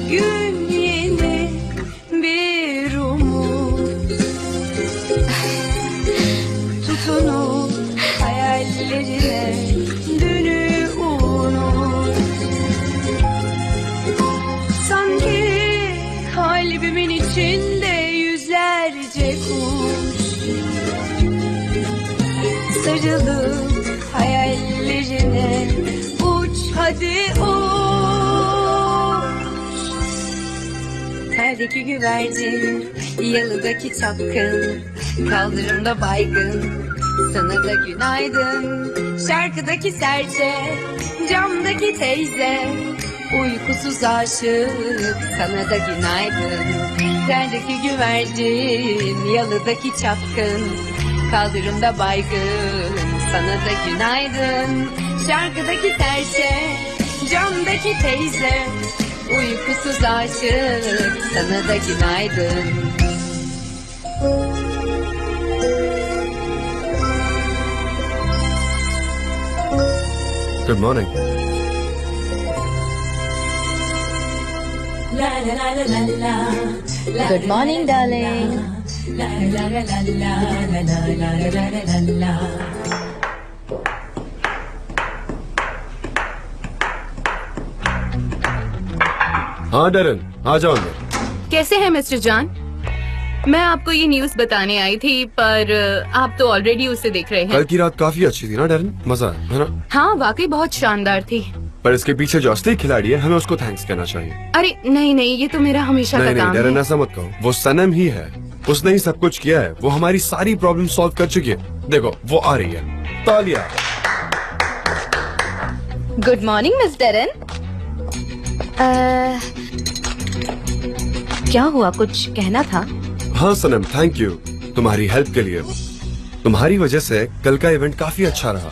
gün yeni bir umut. Tutunup hayallerine dünü unut. Sanki kalbimin içinde yüzlerce kuş sarılıp hayallerine uç hadi uç. Perdeki güvercin, yalıdaki çapkın, kaldırımda baygın, sana da günaydın. Şarkıdaki serçe, camdaki teyze, uykusuz aşık, sana da günaydın. Perdeki güvercin, yalıdaki çapkın, kaldırımda baygın, sana da günaydın. Şarkıdaki serçe, camdaki teyze, uykusuz aşık, sana da günaydın. Good morning. Good morning, darling. हाँ डरन, आ जाओ अंदर। कैसे हैं mister John? मैं आपको ये news बताने आई थी, पर आप तो ऑलरेडी उसे देख रहे हैं। कल की रात काफी अच्छी थी ना डरन, मजा आया है ना? हाँ, वाकई बहुत शानदार थी। पर इसके पीछे जो असली खिलाड़ी है, हमें उसको थैंक्स कहना चाहिए। अरे नहीं, ये तो मेरा हमेशा नहीं का नहीं काम डरन, है। ऐसा मत कहो। वो सनम ही है, उसने ही सब कुछ किया है। वो हमारी सारी प्रॉब्लम सॉल्व कर चुकी है। देखो वो आ रही है। तालिया। गुड मॉर्निंग मिस डरन। क्या हुआ, कुछ कहना था? हाँ सनम, थैंक यू तुम्हारी हेल्प के लिए। तुम्हारी वजह से कल का इवेंट काफी अच्छा रहा।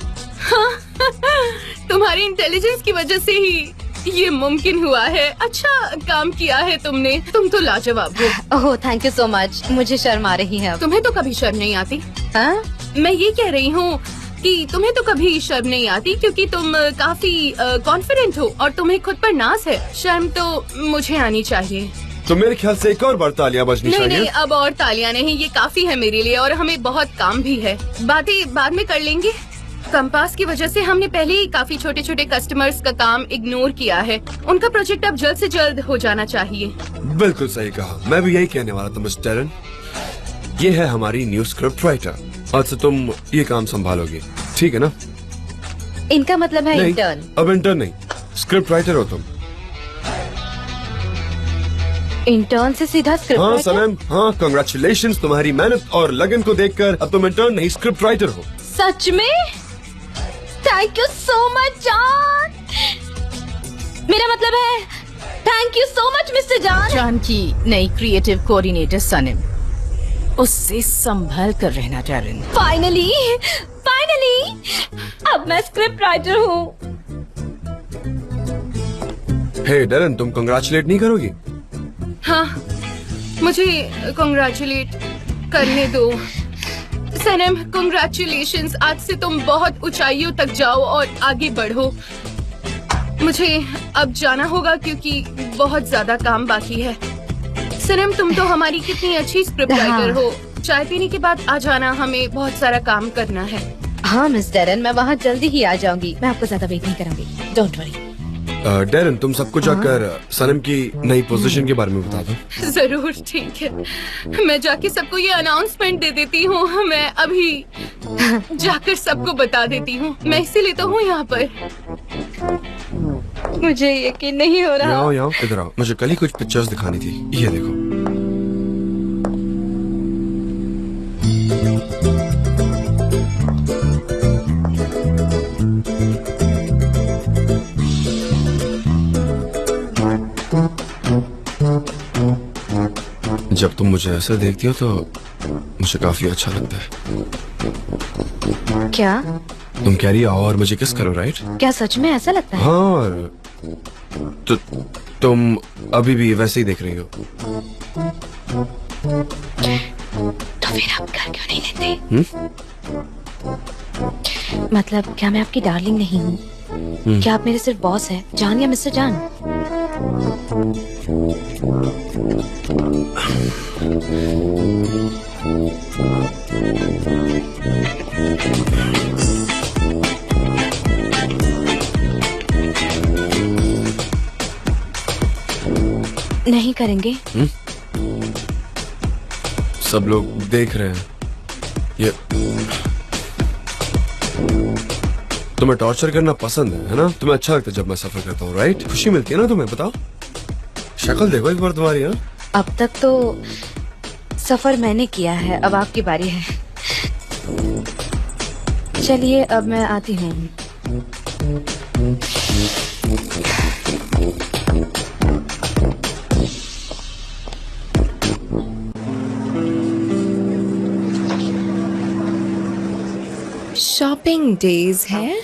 तुम्हारी इंटेलिजेंस की वजह से ही ये मुमकिन हुआ है। अच्छा काम किया है तुमने, तुम तो लाजवाब हो। Oh thank you so much. मुझे शर्म आ रही है अब। तुम्हें तो कभी शर्म नहीं आती। हाँ? मैं ये कह रही हूँ कि तुम्हें तो कभी शर्म नहीं आती, क्योंकि तुम काफी कॉन्फिडेंट हो और तुम्हें खुद पर नाज है। शर्म तो मुझे आनी चाहिए। तो मेरे ख्याल से एक और बार तालियां बजनी चाहिए। नहीं, अब और तालियां नहीं, ये काफी है मेरे लिए, और हमें बहुत काम भी है। बातें बाद में कर लेंगे। कंपास की वजह से हमने पहले ही काफी छोटे छोटे कस्टमर्स का काम इग्नोर किया है। उनका प्रोजेक्ट अब जल्द से जल्द हो जाना चाहिए। बिल्कुल सही कहा, मैं भी यही कहने वाला था मिस डरन। ये है हमारी न्यू स्क्रिप्ट राइटर। आज से तुम ये काम संभालोगी, ठीक है ना? इनका मतलब है नहीं, इंटर्न। अब इंटर्न नहीं, स्क्रिप्ट राइटर हो तुम। इंटर्न से सीधा स्क्रिप्ट हाँ राइटर? सनम, हाँ कांग्रेचुलेशंस, तुम्हारी मेहनत और लगन को देखकर अब तुम इंटर्न नहीं स्क्रिप्ट राइटर हो। सच में? Thank you so much John. मेरा मतलब है thank you so much mister John. John की नई क्रिएटिव कोऑर्डिनेटर सनम, उससे संभल कर रहना डरन। फाइनली अब मैं स्क्रिप्ट राइटर हूँ। हे डरन, तुम कांग्रेचुलेट नहीं करोगी? हाँ, मुझे कांग्रेचुलेट करने दो। सनम कांग्रेचुलेशंस, आज से तुम बहुत ऊंचाइयों तक जाओ और आगे बढ़ो। मुझे अब जाना होगा क्योंकि बहुत ज्यादा काम बाकी है। सनम तुम तो हमारी कितनी अच्छी स्क्रिप्ट राइटर हो। चाय पीने के बाद आ जाना, हमें बहुत सारा काम करना है। हाँ मिस डरन, मैं वहाँ जल्दी ही आ जाऊंगी। मैं आपको ज्यादा वेट नहीं कराऊंगी, डोंट वरी। डरन, तुम सबको जाकर सनम की नई पोजीशन के बारे में बता दो। जरूर, ठीक है। मैं जाके सबको ये अनाउंसमेंट दे देती हूँ। मैं अभी जाकर सबको बता देती हूँ। मैं इसीलिए तो हूँ यहाँ पर। मुझे यकीन नहीं हो रहा। आओ इधर आओ, मुझे कल ही कुछ पिक्चर्स दिखानी थी। ये देखो। जब तुम मुझे ऐसे देखती हो तो मुझे काफी अच्छा लगता है। क्या? तुम कह रही आओ और मुझे किस करो, राइट? क्या सच में ऐसा लगता है? हाँ, और तो तुम अभी भी वैसे ही देख रही हो। तो फिर आप घर क्यों नहीं लेते? मतलब क्या मैं आपकी डार्लिंग नहीं हूँ? क्या आप मेरे सिर्फ बॉस है, जान या मिस्टर जान? नहीं करेंगे? सब लोग देख रहे हैं। ये तुम्हें टॉर्चर करना पसंद है ना? तुम्हें अच्छा लगता है जब मैं सफर करता हूँ, राइट? खुशी मिलती है ना तुम्हें? बताओ, शक्ल देखो एक बार तुम्हारी। हाँ, अब तक तो सफर मैंने किया है, अब आपकी बारी है। चलिए अब मैं आती हूँ। शॉपिंग डेज है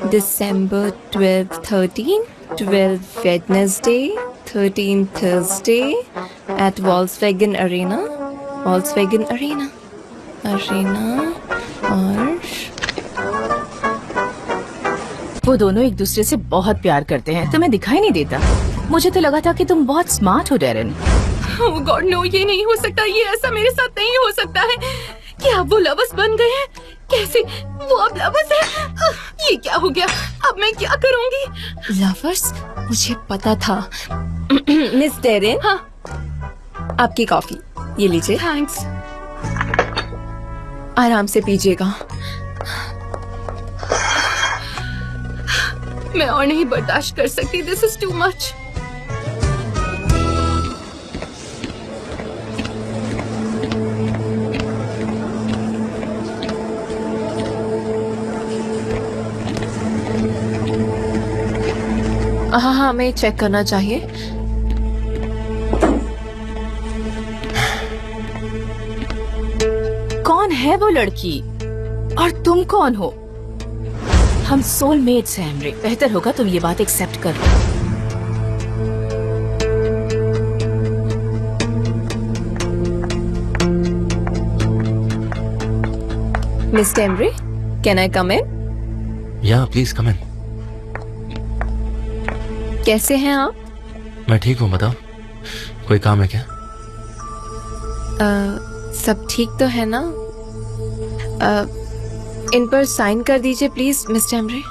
दिसंबर 12, 13, 12 Wednesday, 13 Thursday at Volkswagen Arena और वो दोनों एक दूसरे से बहुत प्यार करते हैं, तुम्हें दिखाई नहीं देता? मुझे तो लगा था कि तुम बहुत स्मार्ट हो डेरन। ओह गॉड नो, ये नहीं हो सकता, ये ऐसा मेरे साथ नहीं हो सकता है। क्या वो लवर्स बन गए हैं? कैसे वो अब लवर्स है? ये क्या हो गया? अब मैं क्या करूंगी? लवर्स? मुझे पता था। मिस डेरेन, हाँ आपकी कॉफी ये लीजिए, थैंक्स। आराम से पीजिएगा। मैं और नहीं बर्दाश्त कर सकती, दिस इज टू मच। हाँ हाँ, हमें चेक करना चाहिए। कौन है वो लड़की और तुम कौन हो? हम सोलमेट्स हैं एमरी, बेहतर होगा तुम ये बात एक्सेप्ट कर लो। मिस टेमरी, कैन आई कम इन? या प्लीज कम इन। कैसे हैं आप? मैं ठीक हूँ, बताओ कोई काम है क्या? सब ठीक तो है ना? इन पर साइन कर दीजिए प्लीज मिस टेमरी।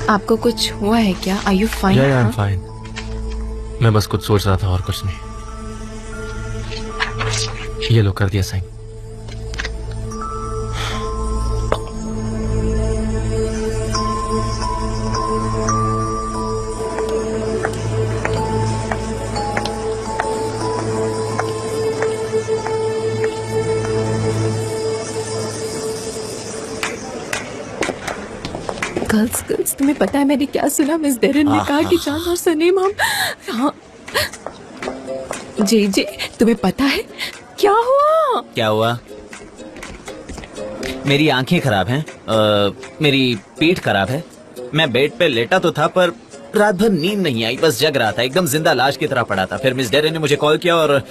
आपको कुछ हुआ है क्या? Are you fine? या आई एम फाइन। मैं बस कुछ सोच रहा था और कुछ नहीं। ये लो, कर दिया साइन। गर्ल्स, तुम्हें पता है मैंने क्या सुना? मिस डेरेन ने कहा कि जान और सनीम हम। हाँ जी, तुम्हें पता है क्या हुआ? क्या हुआ? मेरी आंखें खराब हैं, मेरी पीठ खराब है। मैं बेड पे लेटा तो था पर रात भर नींद नहीं आई, बस जग रहा था, एकदम जिंदा लाश की तरह पड़ा था। फिर मिस डेरेन ने मुझे कॉल किया और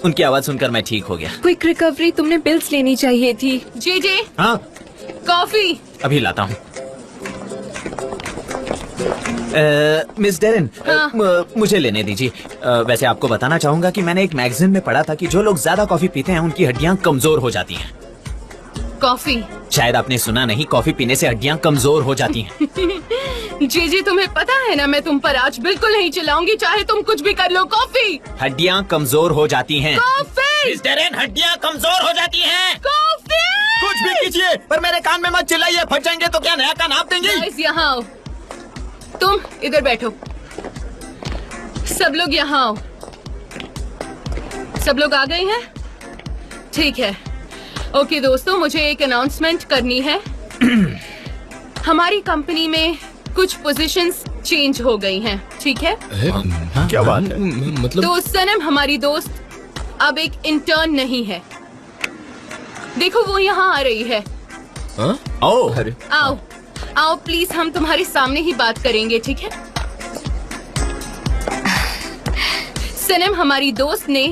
उनकी आवाज सुनकर मैं ठीक हो गया। क्विक रिकवरी, तुमने पिल्स लेनी चाहिए थी। जे हाँ, कॉफी अभी लाता हूँ। मिस डेरेन, हाँ। मुझे लेने दीजिए। वैसे आपको बताना चाहूंगा कि मैंने एक मैगजीन में पढ़ा था कि जो लोग ज्यादा कॉफी पीते हैं उनकी हड्डियां कमजोर हो जाती हैं। कॉफी? शायद आपने सुना नहीं, कॉफी पीने से हड्डियां कमजोर हो जाती हैं। जी तुम्हें पता है ना, मैं तुम पर आज बिल्कुल नहीं चिल्लाऊंगी, चाहे तुम कुछ भी कर लो। कॉफी? हड्डियां कमजोर हो जाती हैं। कॉफी? मिस डेरेन, हड्डियां कमजोर हो जाती हैं। कॉफी? कुछ भी कीजिए, पर मेरे कान में मत चिल्लाइए, फट जाएंगे तो क्या नया कान आप देंगे? गाइस यहाँ आओ, तुम इधर बैठो। सब लोग यहाँ आओ। सब लोग आ गए हैं? ठीक है। ओके दोस्तों, मुझे एक अनाउंसमेंट करनी है। हमारी कंपनी में कुछ पोजीशंस चेंज हो गई हैं, ठीक है? क्या बात है? मतलब तो सनम हमारी दोस्त अब एक इंटर्न नहीं है। देखो वो यहाँ आ रही है। ओह, आओ आओ प्लीज, हम तुम्हारे सामने ही बात करेंगे, ठीक है? सनम हमारी दोस्त ने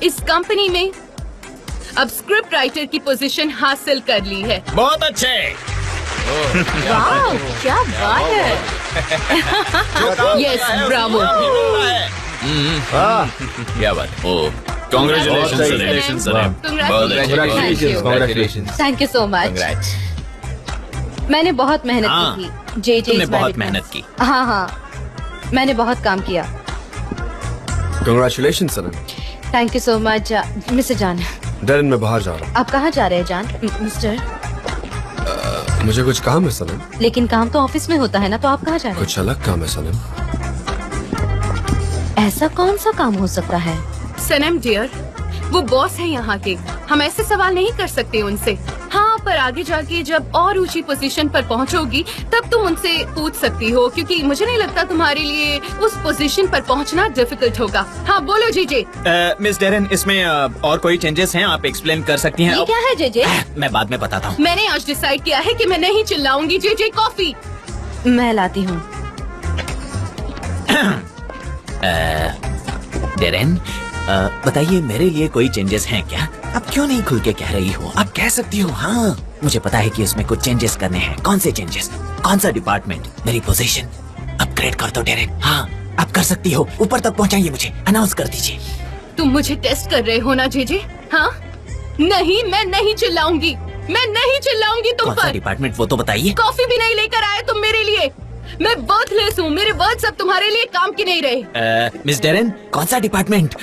इस कंपनी में अब स्क्रिप्ट राइटर की पोजीशन हासिल कर ली है। बहुत अच्छे। वाह, क्या बात है। Yes, bravo. क्या बात। Oh, congratulations Sanam. Congratulations. Thank you so much. मैंने बहुत मेहनत हाँ, की थी। जे तुमने बहुत मेहनत की। हाँ हाँ, मैंने बहुत काम किया। Congratulation Sanam. Thank you so much mister जान। डैरन मैं बाहर जा रहा आप कहाँ जा रहे हैं जान? मिस्टर, हूँ। मुझे कुछ काम है सनम। लेकिन काम तो ऑफिस में होता है ना, तो आप कहाँ जा रहे कुछ अलग काम है सनम। हैं? ऐसा कौन सा काम हो सकता है? सनम डियर, वो बॉस है यहाँ के, हम ऐसे सवाल नहीं कर सकते उनसे। हाँ, पर आगे जाके जब और ऊंची पोजीशन पर पहुँचोगी तब तुम उनसे पूछ सकती हो, क्योंकि मुझे नहीं लगता तुम्हारे लिए उस पोजीशन पर पहुँचना डिफिकल्ट होगा। हाँ बोलो जीजे। मिस डेरन, इसमें और कोई चेंजेस हैं? आप एक्सप्लेन कर सकती हैं? ये क्या है जेजे? मैं बाद में बताता हूँ। मैंने आज डिसाइड किया है कि मैं नहीं चिल्लाऊंगी। जीजे कॉफी। मैं लाती हूँ। डेरन, बताइए मेरे लिए कोई चेंजेस हैं क्या? आप क्यों नहीं खुल के कह रही हो? आप कह सकती हो। हाँ, मुझे पता है कि उसमें कुछ चेंजेस करने हैं। कौन से चेंजेस? कौन सा डिपार्टमेंट? मेरी पोजीशन अपग्रेड कर दो डेरन। हाँ, आप कर सकती हो। ऊपर तक पहुंचाइए मुझे, अनाउंस कर दीजिए। तुम मुझे टेस्ट कर रहे हो ना जीजे? हाँ, नहीं, मैं नहीं चिल्लाऊंगी। मैं नहीं चिल्लाऊंगी तुम कौन सा पर। डिपार्टमेंट वो तो बताइए। कॉफी भी नहीं लेकर आए तुम मेरे लिए। मैं बर्थलेस हूँ, मेरे वर्ड्स अब तुम्हारे लिए काम की नहीं रहे। मिस डेरन, कौन सा डिपार्टमेंट?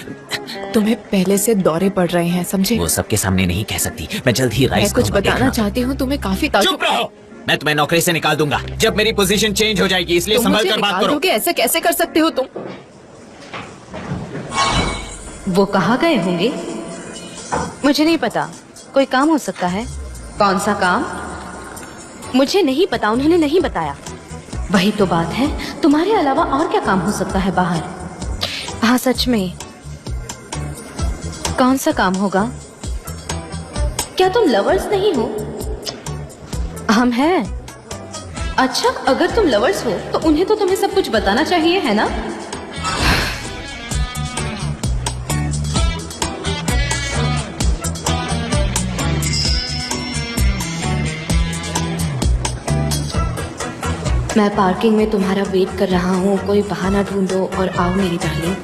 तुम्हें पहले से दौरे पड़ रहे हैं, समझे? वो सबके सामने नहीं कह सकती। मैं जल्द ही मैं राइस कुछ बताना चाहती हूँ तुम्हें, काफी चुप रहो। मैं तुम्हें नौकरी से निकाल दूंगा जब मेरी पोजीशन चेंज हो जाएगी, इसलिए तुम संभल मुझे कर बात निकाल करो। दोगे? ऐसे कैसे कर सकते हो तुम? वो कहाँ गए होंगे? मुझे नहीं पता, कोई काम हो सकता है। कौन सा काम? मुझे नहीं पता, उन्होंने नहीं बताया। वही तो बात है, तुम्हारे अलावा और क्या काम हो सकता है बाहर? हाँ सच में, कौन सा काम होगा? क्या तुम लवर्स नहीं हो? हम हैं। अच्छा, अगर तुम लवर्स हो तो उन्हें तो तुम्हें सब कुछ बताना चाहिए, है ना? मैं पार्किंग में तुम्हारा वेट कर रहा हूँ, कोई बहाना ढूंढो और आओ मेरी डार्लिंग।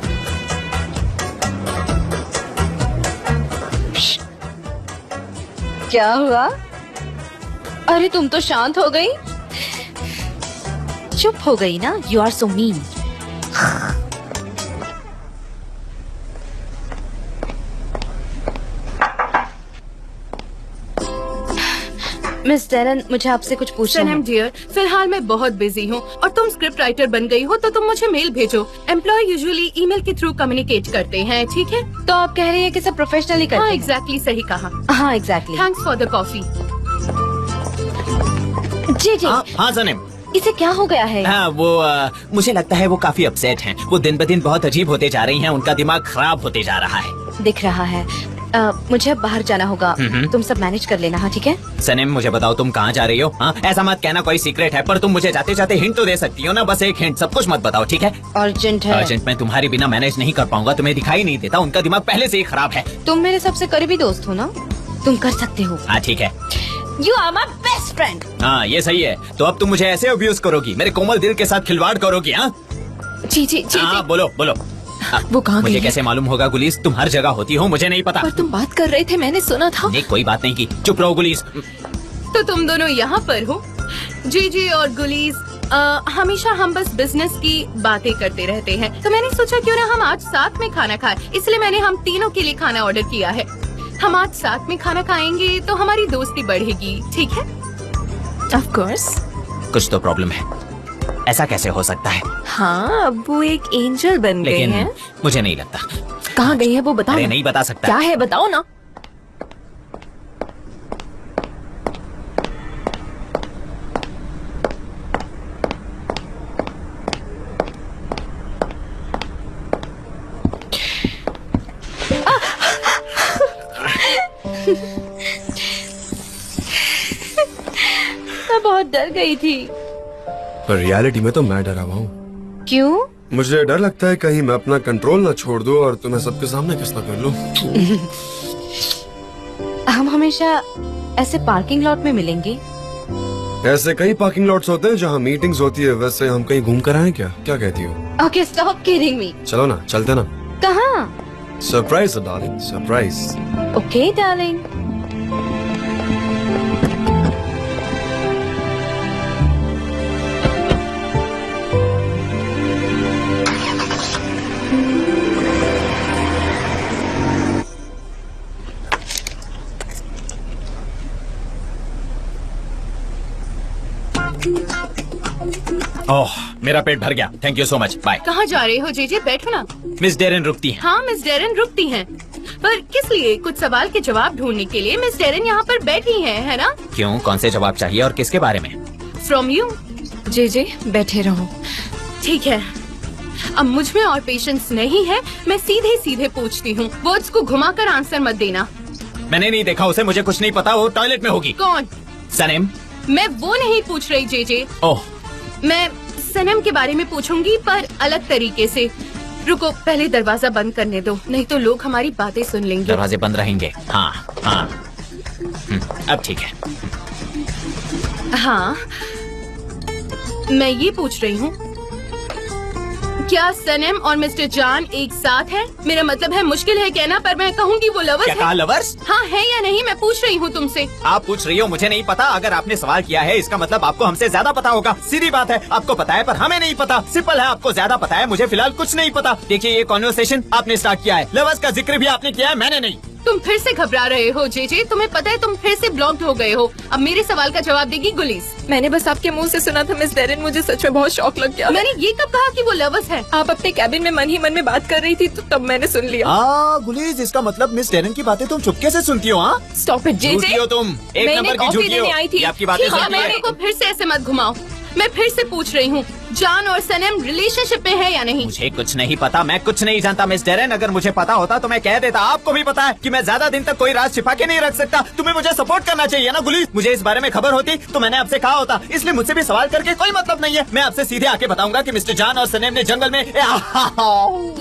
क्या हुआ? अरे तुम तो शांत हो गई। चुप हो गई ना? You are so mean. Miss Deren, मुझे आपसे कुछ पूछना है। सनम डियर, फिलहाल मैं बहुत बिजी हूँ और तुम स्क्रिप्ट राइटर बन गई हो तो तुम मुझे मेल भेजो। एम्प्लॉय यूजुअली ईमेल के थ्रू कम्युनिकेट करते हैं, ठीक है? तो आप कह रही हैं कि सब प्रोफेशनली करते हाँ, हैं? एग्जैक्टली सही कहा। हाँ exactly. Thanks for the coffee. जी जी, हाँ सनम। इसे क्या हो गया है? हाँ, वो मुझे लगता है वो काफी अपसेट हैं। वो दिन ब दिन बहुत अजीब होते जा रही हैं। उनका दिमाग खराब होते जा रहा है। दिख रहा है। मुझे अब बाहर जाना होगा, तुम सब मैनेज कर लेना। हाँ ठीक है। सनम, मुझे बताओ तुम कहाँ जा रही हो? हाँ, ऐसा मत कहना कोई सीक्रेट है, पर तुम मुझे जाते जाते हिंट तो दे सकती हो ना। बस एक हिंट, सब कुछ मत बताओ, ठीक है? अर्जेंट है। अर्जेंट मैं तुम्हारे बिना मैनेज नहीं कर पाऊंगा। तुम्हें दिखाई नहीं देता, उनका दिमाग पहले से ही खराब है। तुम मेरे सबसे करीबी दोस्त हो ना, तुम कर सकते हो। हाँ ठीक है। You are my best friend. हाँ ये सही है। तो अब तुम मुझे ऐसे अब्यूज करोगी, मेरे कोमल दिल के साथ खिलवाड़ करोगी? हाँ जी जी जी, हाँ, जी। बोलो बोलो। वो कहाँ गई मुझे है? कैसे मालूम होगा गुलीस? तुम हर जगह होती हो, मुझे नहीं पता। पर तुम बात कर रहे थे, मैंने सुना था। नहीं, कोई बात नहीं की। चुप रहो गुलीस। तो तुम दोनों यहाँ पर हो? जी और गुलीज, हमेशा हम बस बिजनेस की बातें करते रहते हैं, तो मैंने सोचा क्यों ना हम आज साथ में खाना खाएं। इसलिए मैंने हम तीनों के लिए खाना ऑर्डर किया है। हम आज साथ में खाना खाएंगे तो हमारी दोस्ती बढ़ेगी, ठीक है? Of course. कुछ तो प्रॉब्लम है। ऐसा कैसे हो सकता है? हाँ, अब वो एक एंजल बन गए लेकिन हैं। मुझे नहीं लगता। कहाँ गई है वो बताओ अरे ना। नहीं बता सकता। क्या है बताओ ना। मैं बहुत डर गई थी। पर रियलिटी में तो मैं डरा हुआ हूँ। क्यों? मुझे डर लगता है कहीं मैं अपना कंट्रोल ना छोड़ दूं और तुम्हें सबके सामने किस ना कर लूं। हम हमेशा ऐसे पार्किंग लॉट में मिलेंगे। ऐसे कई पार्किंग लॉट्स होते हैं जहाँ मीटिंग्स होती है। वैसे हम कहीं घूम कर आए क्या? क्या कहती हो? Okay stop kidding me. चलो ना, चलते ना। कहाँ? Surprise darling, surprise. Okay darling. Oh, मेरा पेट भर गया। Thank you so much, bye. कहाँ जा रहे हो जीजे? बैठो ना। मिस डेरेन रुकती है। हाँ, मिस डेरेन रुकती हैं। पर किस लिए? कुछ सवाल के जवाब ढूंढने के लिए मिस डेरेन यहाँ पर बैठी है ना? क्यों? कौन से जवाब चाहिए और किसके बारे में? From you. जे बैठे रहो। ठीक है, अब मुझ में और पेशेंस नहीं है। मैं सीधे सीधे पूछती हूँ, वर्ड्स को घुमाकर आंसर मत देना। मैंने नहीं देखा उसे, मुझे कुछ नहीं पता। वो टॉयलेट में होगी। कौन? सनेम। मैं वो नहीं पूछ रही जेजे। ओह, मैं सनम के बारे में पूछूंगी, पर अलग तरीके से। रुको, पहले दरवाजा बंद करने दो, नहीं तो लोग हमारी बातें सुन लेंगे। दरवाजे बंद रहेंगे। हाँ हाँ, अब ठीक है। हाँ, मैं ये पूछ रही हूँ, क्या सनम और मिस्टर जान एक साथ हैं? मेरा मतलब है, मुश्किल है कहना, पर मैं कहूँगी वो लवर्स क्या है। कहा, लवर्स? हाँ है या नहीं, मैं पूछ रही हूँ तुमसे। आप पूछ रही हो, मुझे नहीं पता। अगर आपने सवाल किया है, इसका मतलब आपको हमसे ज्यादा पता होगा। सीधी बात है, आपको पता है पर हमें नहीं पता। सिंपल है, आपको ज्यादा पता है, मुझे फिलहाल कुछ नहीं पता। देखिए, ये कॉन्वर्सेशन आपने स्टार्ट किया है, लवर्स का जिक्र भी आपने किया है, मैंने नहीं। तुम फिर से घबरा रहे हो जेजे, तुम्हें पता है तुम फिर से ब्लॉक्ड हो गए हो। अब मेरे सवाल का जवाब देगी गुलीस। मैंने बस आपके मुंह से सुना था मिस डेरेन, मुझे सच में बहुत शौक लग गया। मैंने ये कब कहा कि वो लवर्स है? आप अपने कैबिन में मन ही मन में बात कर रही थी, तो तब मैंने सुन लिया। गुलीज, इसका मतलब मिस डेरेन की बातें तुम चुपके से सुनती हो? हाँ, स्टॉप इट झूठी जेजे। हो तुम, एक मैंने नंबर की कॉफी झूठी हो। देने आई थी। ये आपकी बातें हाँ, सुनती है। मेरे को फिर से ऐसे मत घुमाओ। मैं फिर से पूछ रही हूँ, जान और सनम रिलेशनशिप में है या नहीं? मुझे कुछ नहीं पता, मैं कुछ नहीं जानता मिस डेरेन। अगर मुझे पता होता तो मैं कह देता। आपको भी पता है कि मैं ज्यादा दिन तक कोई राज छिपा के नहीं रख सकता। तुम्हें मुझे सपोर्ट करना चाहिए ना गुलीस। मुझे इस बारे में खबर होती तो मैंने आपसे कहा होता, इसलिए मुझसे भी सवाल करके कोई मतलब नहीं है। मैं आपसे सीधे आके बताऊंगा कि मिस्टर जान और सनम ने जंगल में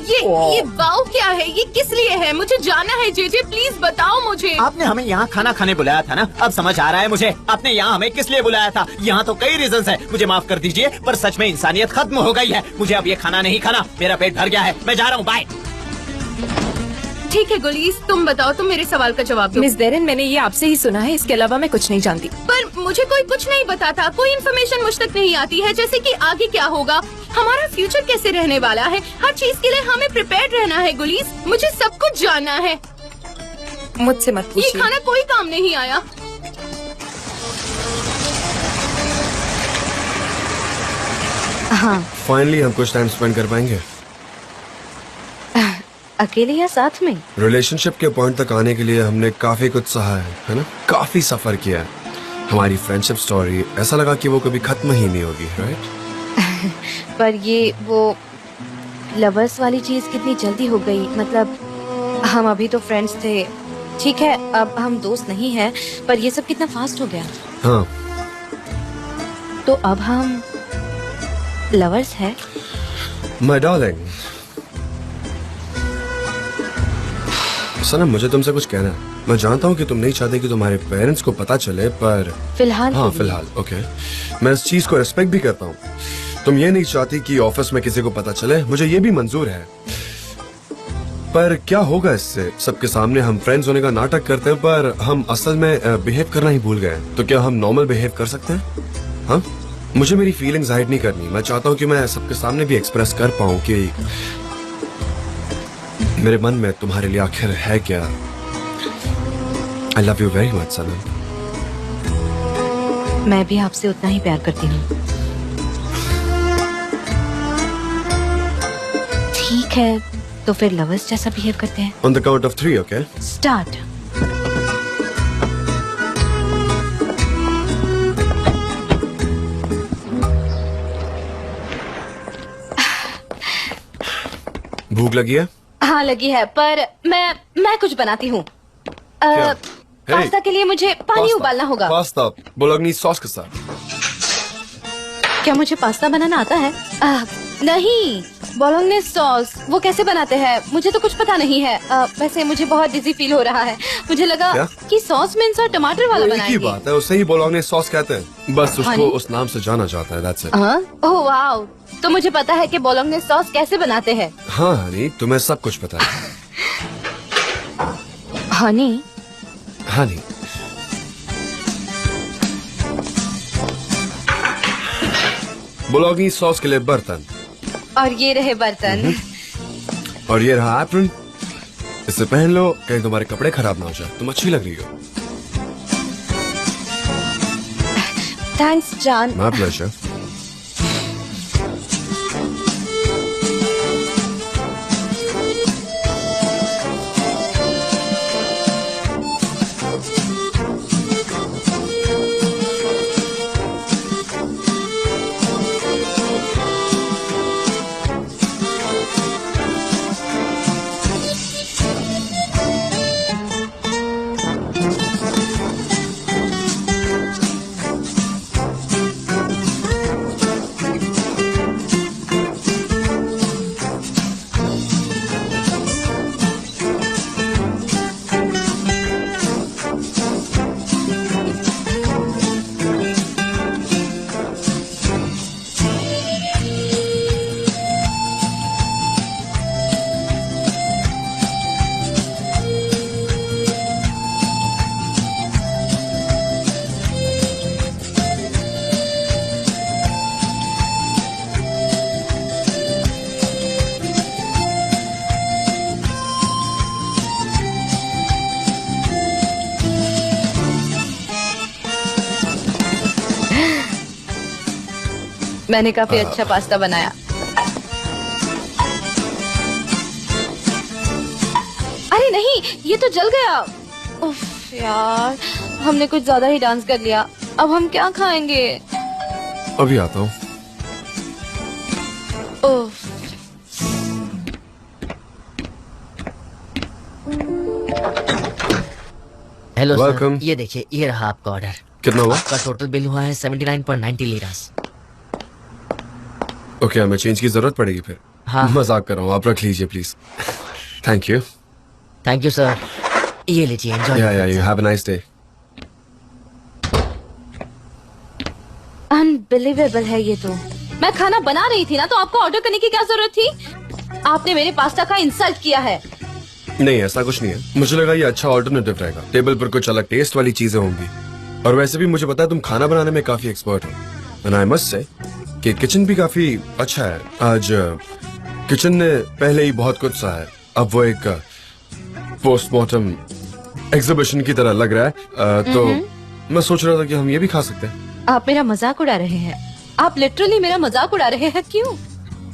ये वाव क्या है? ये किस लिए है? मुझे जाना है जेजे, प्लीज बताओ मुझे। आपने हमें यहाँ खाना खाने बुलाया था ना? अब समझ आ रहा है मुझे, आपने यहाँ हमें किस लिए बुलाया था। यहाँ तो कई रीजंस है, मुझे माफ कर दीजिए, पर सच में इंसानियत खत्म हो गई है। मुझे अब ये खाना नहीं खाना, मेरा पेट भर गया है, मैं जा रहा हूँ, बाय। ठीक है गुलीस, तुम बताओ, तुम मेरे सवाल का जवाब दो। मिस डेरेन, मैंने ये आपसे ही सुना है, इसके अलावा मैं कुछ नहीं जानती। पर मुझे कोई कुछ नहीं बताता, कोई इन्फॉर्मेशन मुझ तक नहीं आती है, जैसे कि आगे क्या होगा, हमारा फ्यूचर कैसे रहने वाला है। हर चीज के लिए हमें प्रिपेयर्ड रहना है गुलीस, मुझे सब कुछ जानना है। मुझसे मत ये पूछिए। खाना कोई काम नहीं आया। हाँ, फाइनली हम कुछ टाइम स्पेंड कर पाएंगे अकेले या साथ में? रिलेशनशिप के पॉइंट तक आने के लिए हमने काफी कुछ सहा है ना? काफी सफर किया है। हमारी फ्रेंडशिप स्टोरी ऐसा लगा कि वो कभी खत्म ही नहीं होगी, राइट? पर ये वो लवर्स वाली चीज कितनी जल्दी हो गई। मतलब हम अभी तो फ्रेंड्स थे, ठीक है, अब हम दोस्त नहीं हैं, पर ये सब कितना फास्ट हो गया। हाँ, तो अब हम लवर्स हैं। माय डार्लिंग, सनम, मुझे तुमसे कुछ कहना है। मैं जानता हूँ कि तुम नहीं चाहते कि तुम्हारे पेरेंट्स को पता चले, पर फिलहाल हाँ, फिलहाल ओके, मैं इस चीज को रिस्पेक्ट भी करता हूँ। तुम ये नहीं चाहती कि ऑफिस में किसी को पता चले, मुझे ये भी मंजूर है। पर क्या होगा इससे? सबके सामने हम फ्रेंड्स होने का नाटक करते हैं, पर हम असल में बिहेव करना ही भूल गए। तो क्या हम नॉर्मल बिहेव कर सकते हैं? हाँ, मुझे मेरी फीलिंग्स हाइड नहीं करनी। मैं चाहता हूँ कि मैं सबके सामने भी एक्सप्रेस कर पाऊँ कि मेरे मन में तुम्हारे लिए आखिर है क्या। I love you very much Sanam. मैं भी आपसे उतना ही प्यार करती हूँ। ठीक है, तो फिर लवर्स जैसा बिहेव करते हैं। On the count of 3, okay? Start. भूख लगी है? हाँ लगी है, पर मैं कुछ बनाती हूँ। क्या? पास्ता के लिए मुझे पानी पास्ता। उबालना होगा। पास्ता बोलोग्नीज सॉस के साथ। क्या मुझे पास्ता बनाना आता है? नहीं, बोलोग्नेस सॉस वो कैसे बनाते हैं? मुझे तो कुछ पता नहीं है। वैसे मुझे बहुत डिजी फील हो रहा है। मुझे लगा क्या? कि सॉस मिन्स और टमाटर वाला एक ही बनाएंगे। बात है, उसे ही बोलोग्नेस सॉस कहते हैं। बस उसको हनी? उस नाम से जाना जाता है, that's it। हाँ? ओह वाओ, तो मुझे पता है कि बोलोग्नेस सॉस कैसे बनाते हैं। हाँ हनी, तुम्हें सब कुछ पता है। हनी, हनी, बोलोग्नीज सॉस के लिए बर्तन, और ये रहे बर्तन। और ये रहा एप्रन। इसे पहन लो, कहीं तुम्हारे कपड़े खराब ना हो जाए। तुम अच्छी लग रही हो। Thanks John. My pleasure. मैंने काफी अच्छा पास्ता बनाया। अरे नहीं, ये तो जल गया। उफ यार, हमने कुछ ज्यादा ही डांस कर लिया। अब हम क्या खाएंगे? अभी आता हूँ। उफ। Hello Welcome. सर, ये देखिए, ये रहा आपका ऑर्डर। कितना हुआ? आपका टोटल बिल हुआ है 79.90 लीरास। ओके, हमें चेंज की जरूरत पड़ेगी फिर। हाँ। मजाक कर रहा हूँ, आप रख लीजिए please. Thank you. Thank you sir. ये लीजिए, एंजॉय। या you have a nice day. Unbelievable है ये तो। मैं खाना बना रही थी ना, तो आपको ऑर्डर करने की क्या जरूरत थी? आपने मेरे पास्ता का इंसल्ट किया है। नहीं, ऐसा कुछ नहीं है। मुझे लगा ये अच्छा ऑल्टरनेटिव रहेगा। टेबल पर कुछ अलग टेस्ट वाली चीजें होंगी। और वैसे भी मुझे पता है तुम खाना बनाने में काफी एक्सपर्ट हो। एंड आई मस्ट से कि किचन भी काफी अच्छा है। आज किचन ने पहले ही बहुत कुछ सहा है, अब वो एक पोस्टमार्टम एग्जीबिशन की तरह लग रहा है। तो मैं सोच रहा था कि हम ये भी खा सकते हैं। आप मेरा मजाक उड़ा रहे हैं। आप लिटरली मेरा मजाक उड़ा रहे हैं। क्यों?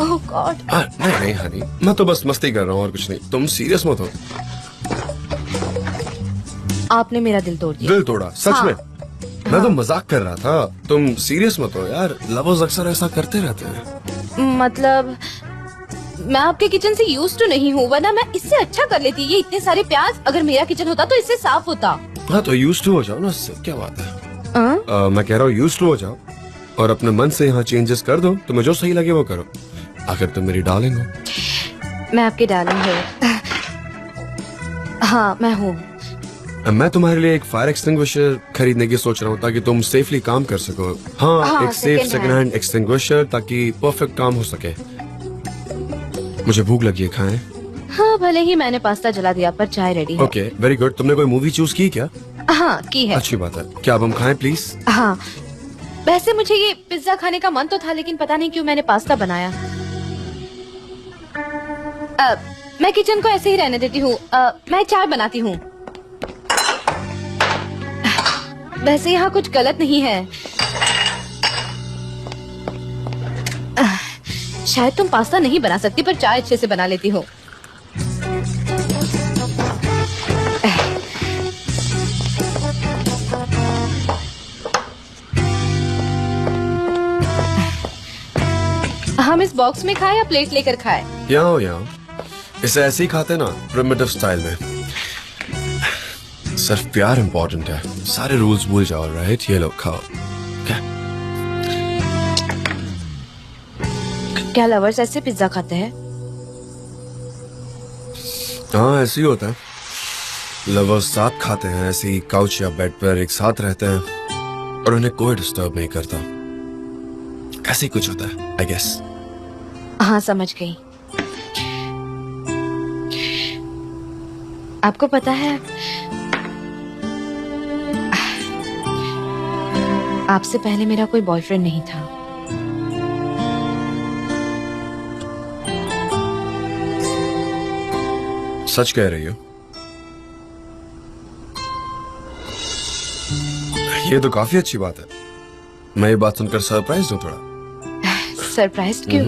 ओह गॉड। नहीं नहीं हनी, मैं तो बस मस्ती कर रहा हूँ और कुछ नहीं। तुम सीरियस मत हो। आपने मेरा दिल तोड़ दिया। दिल तोड़ा? सच हाँ। में? मैं तो मजाक कर रहा था। तुम सीरियस मत हो यार, लवर्स अक्सर ऐसा करते रहते हैं। मतलब मैं आपके किचन से यूज टू नहीं हूँ, वरना मैं इससे अच्छा कर लेती। ये इतने सारे प्याज, अगर मेरा किचन होता तो इससे साफ होता। हाँ तो यूज टू हो जाओ ना, इससे क्या बात है। हाँ? मैं कह रहा हूँ यूज टू हो जाओ और अपने मन से यहाँ चेंजेस कर दो। तुम्हें जो सही लगे वो करो। आखिर तुम मेरी डार्लिंग हो। मैं आपकी डार्लिंग हूँ। हाँ मैं हूँ। मैं तुम्हारे लिए एक फायर एक्सटिंग्विशर खरीदने की सोच रहा हूँ, ताकि तुम सेफली काम कर सको। हाँ, एक सेफ सेकंड हैंड एक्सटिंग्विशर, ताकि परफेक्ट काम हो सके। मुझे भूख लगी है, खाएं? हाँ भले ही मैंने पास्ता जला दिया, पर चाय रेडी है। Okay, very good. तुमने कोई मूवी चूज की क्या? हाँ की है। अच्छी बात है। क्या अब हम खाएं प्लीज? हाँ, वैसे मुझे ये पिज्जा खाने का मन तो था, लेकिन पता नहीं क्यों मैंने पास्ता बनाया। मैं किचन को ऐसे ही रहने देती हूँ। मैं चाय बनाती हूँ। वैसे यहाँ कुछ गलत नहीं है। शायद तुम पास्ता नहीं बना सकती, पर चाय अच्छे से बना लेती हो। हम इस बॉक्स में खाएं या प्लेट लेकर खाएं? यहाँ इसे ऐसे ही खाते ना, प्रिमिटिव स्टाइल में। सिर्फ प्यार इम्पोर्टेंट है, सारे रूल्स भूल जाओ। राइट, ये लो खाओ। क्या क्या लवर्स ऐसे पिज्जा खाते हैं? हाँ, ऐसे ही होता है। लवर्स साथ खाते हैं, ऐसे ही काउच या बेड पर एक साथ रहते हैं और उन्हें कोई डिस्टर्ब नहीं करता। ऐसे ही कुछ होता है, आई गेस। हाँ, समझ गई। आपको पता है, आपसे पहले मेरा कोई बॉयफ्रेंड नहीं था। सच कह रही हो? ये तो काफी अच्छी बात है। मैं ये बात सुनकर सरप्राइज हूँ थोड़ा। सरप्राइज क्यों?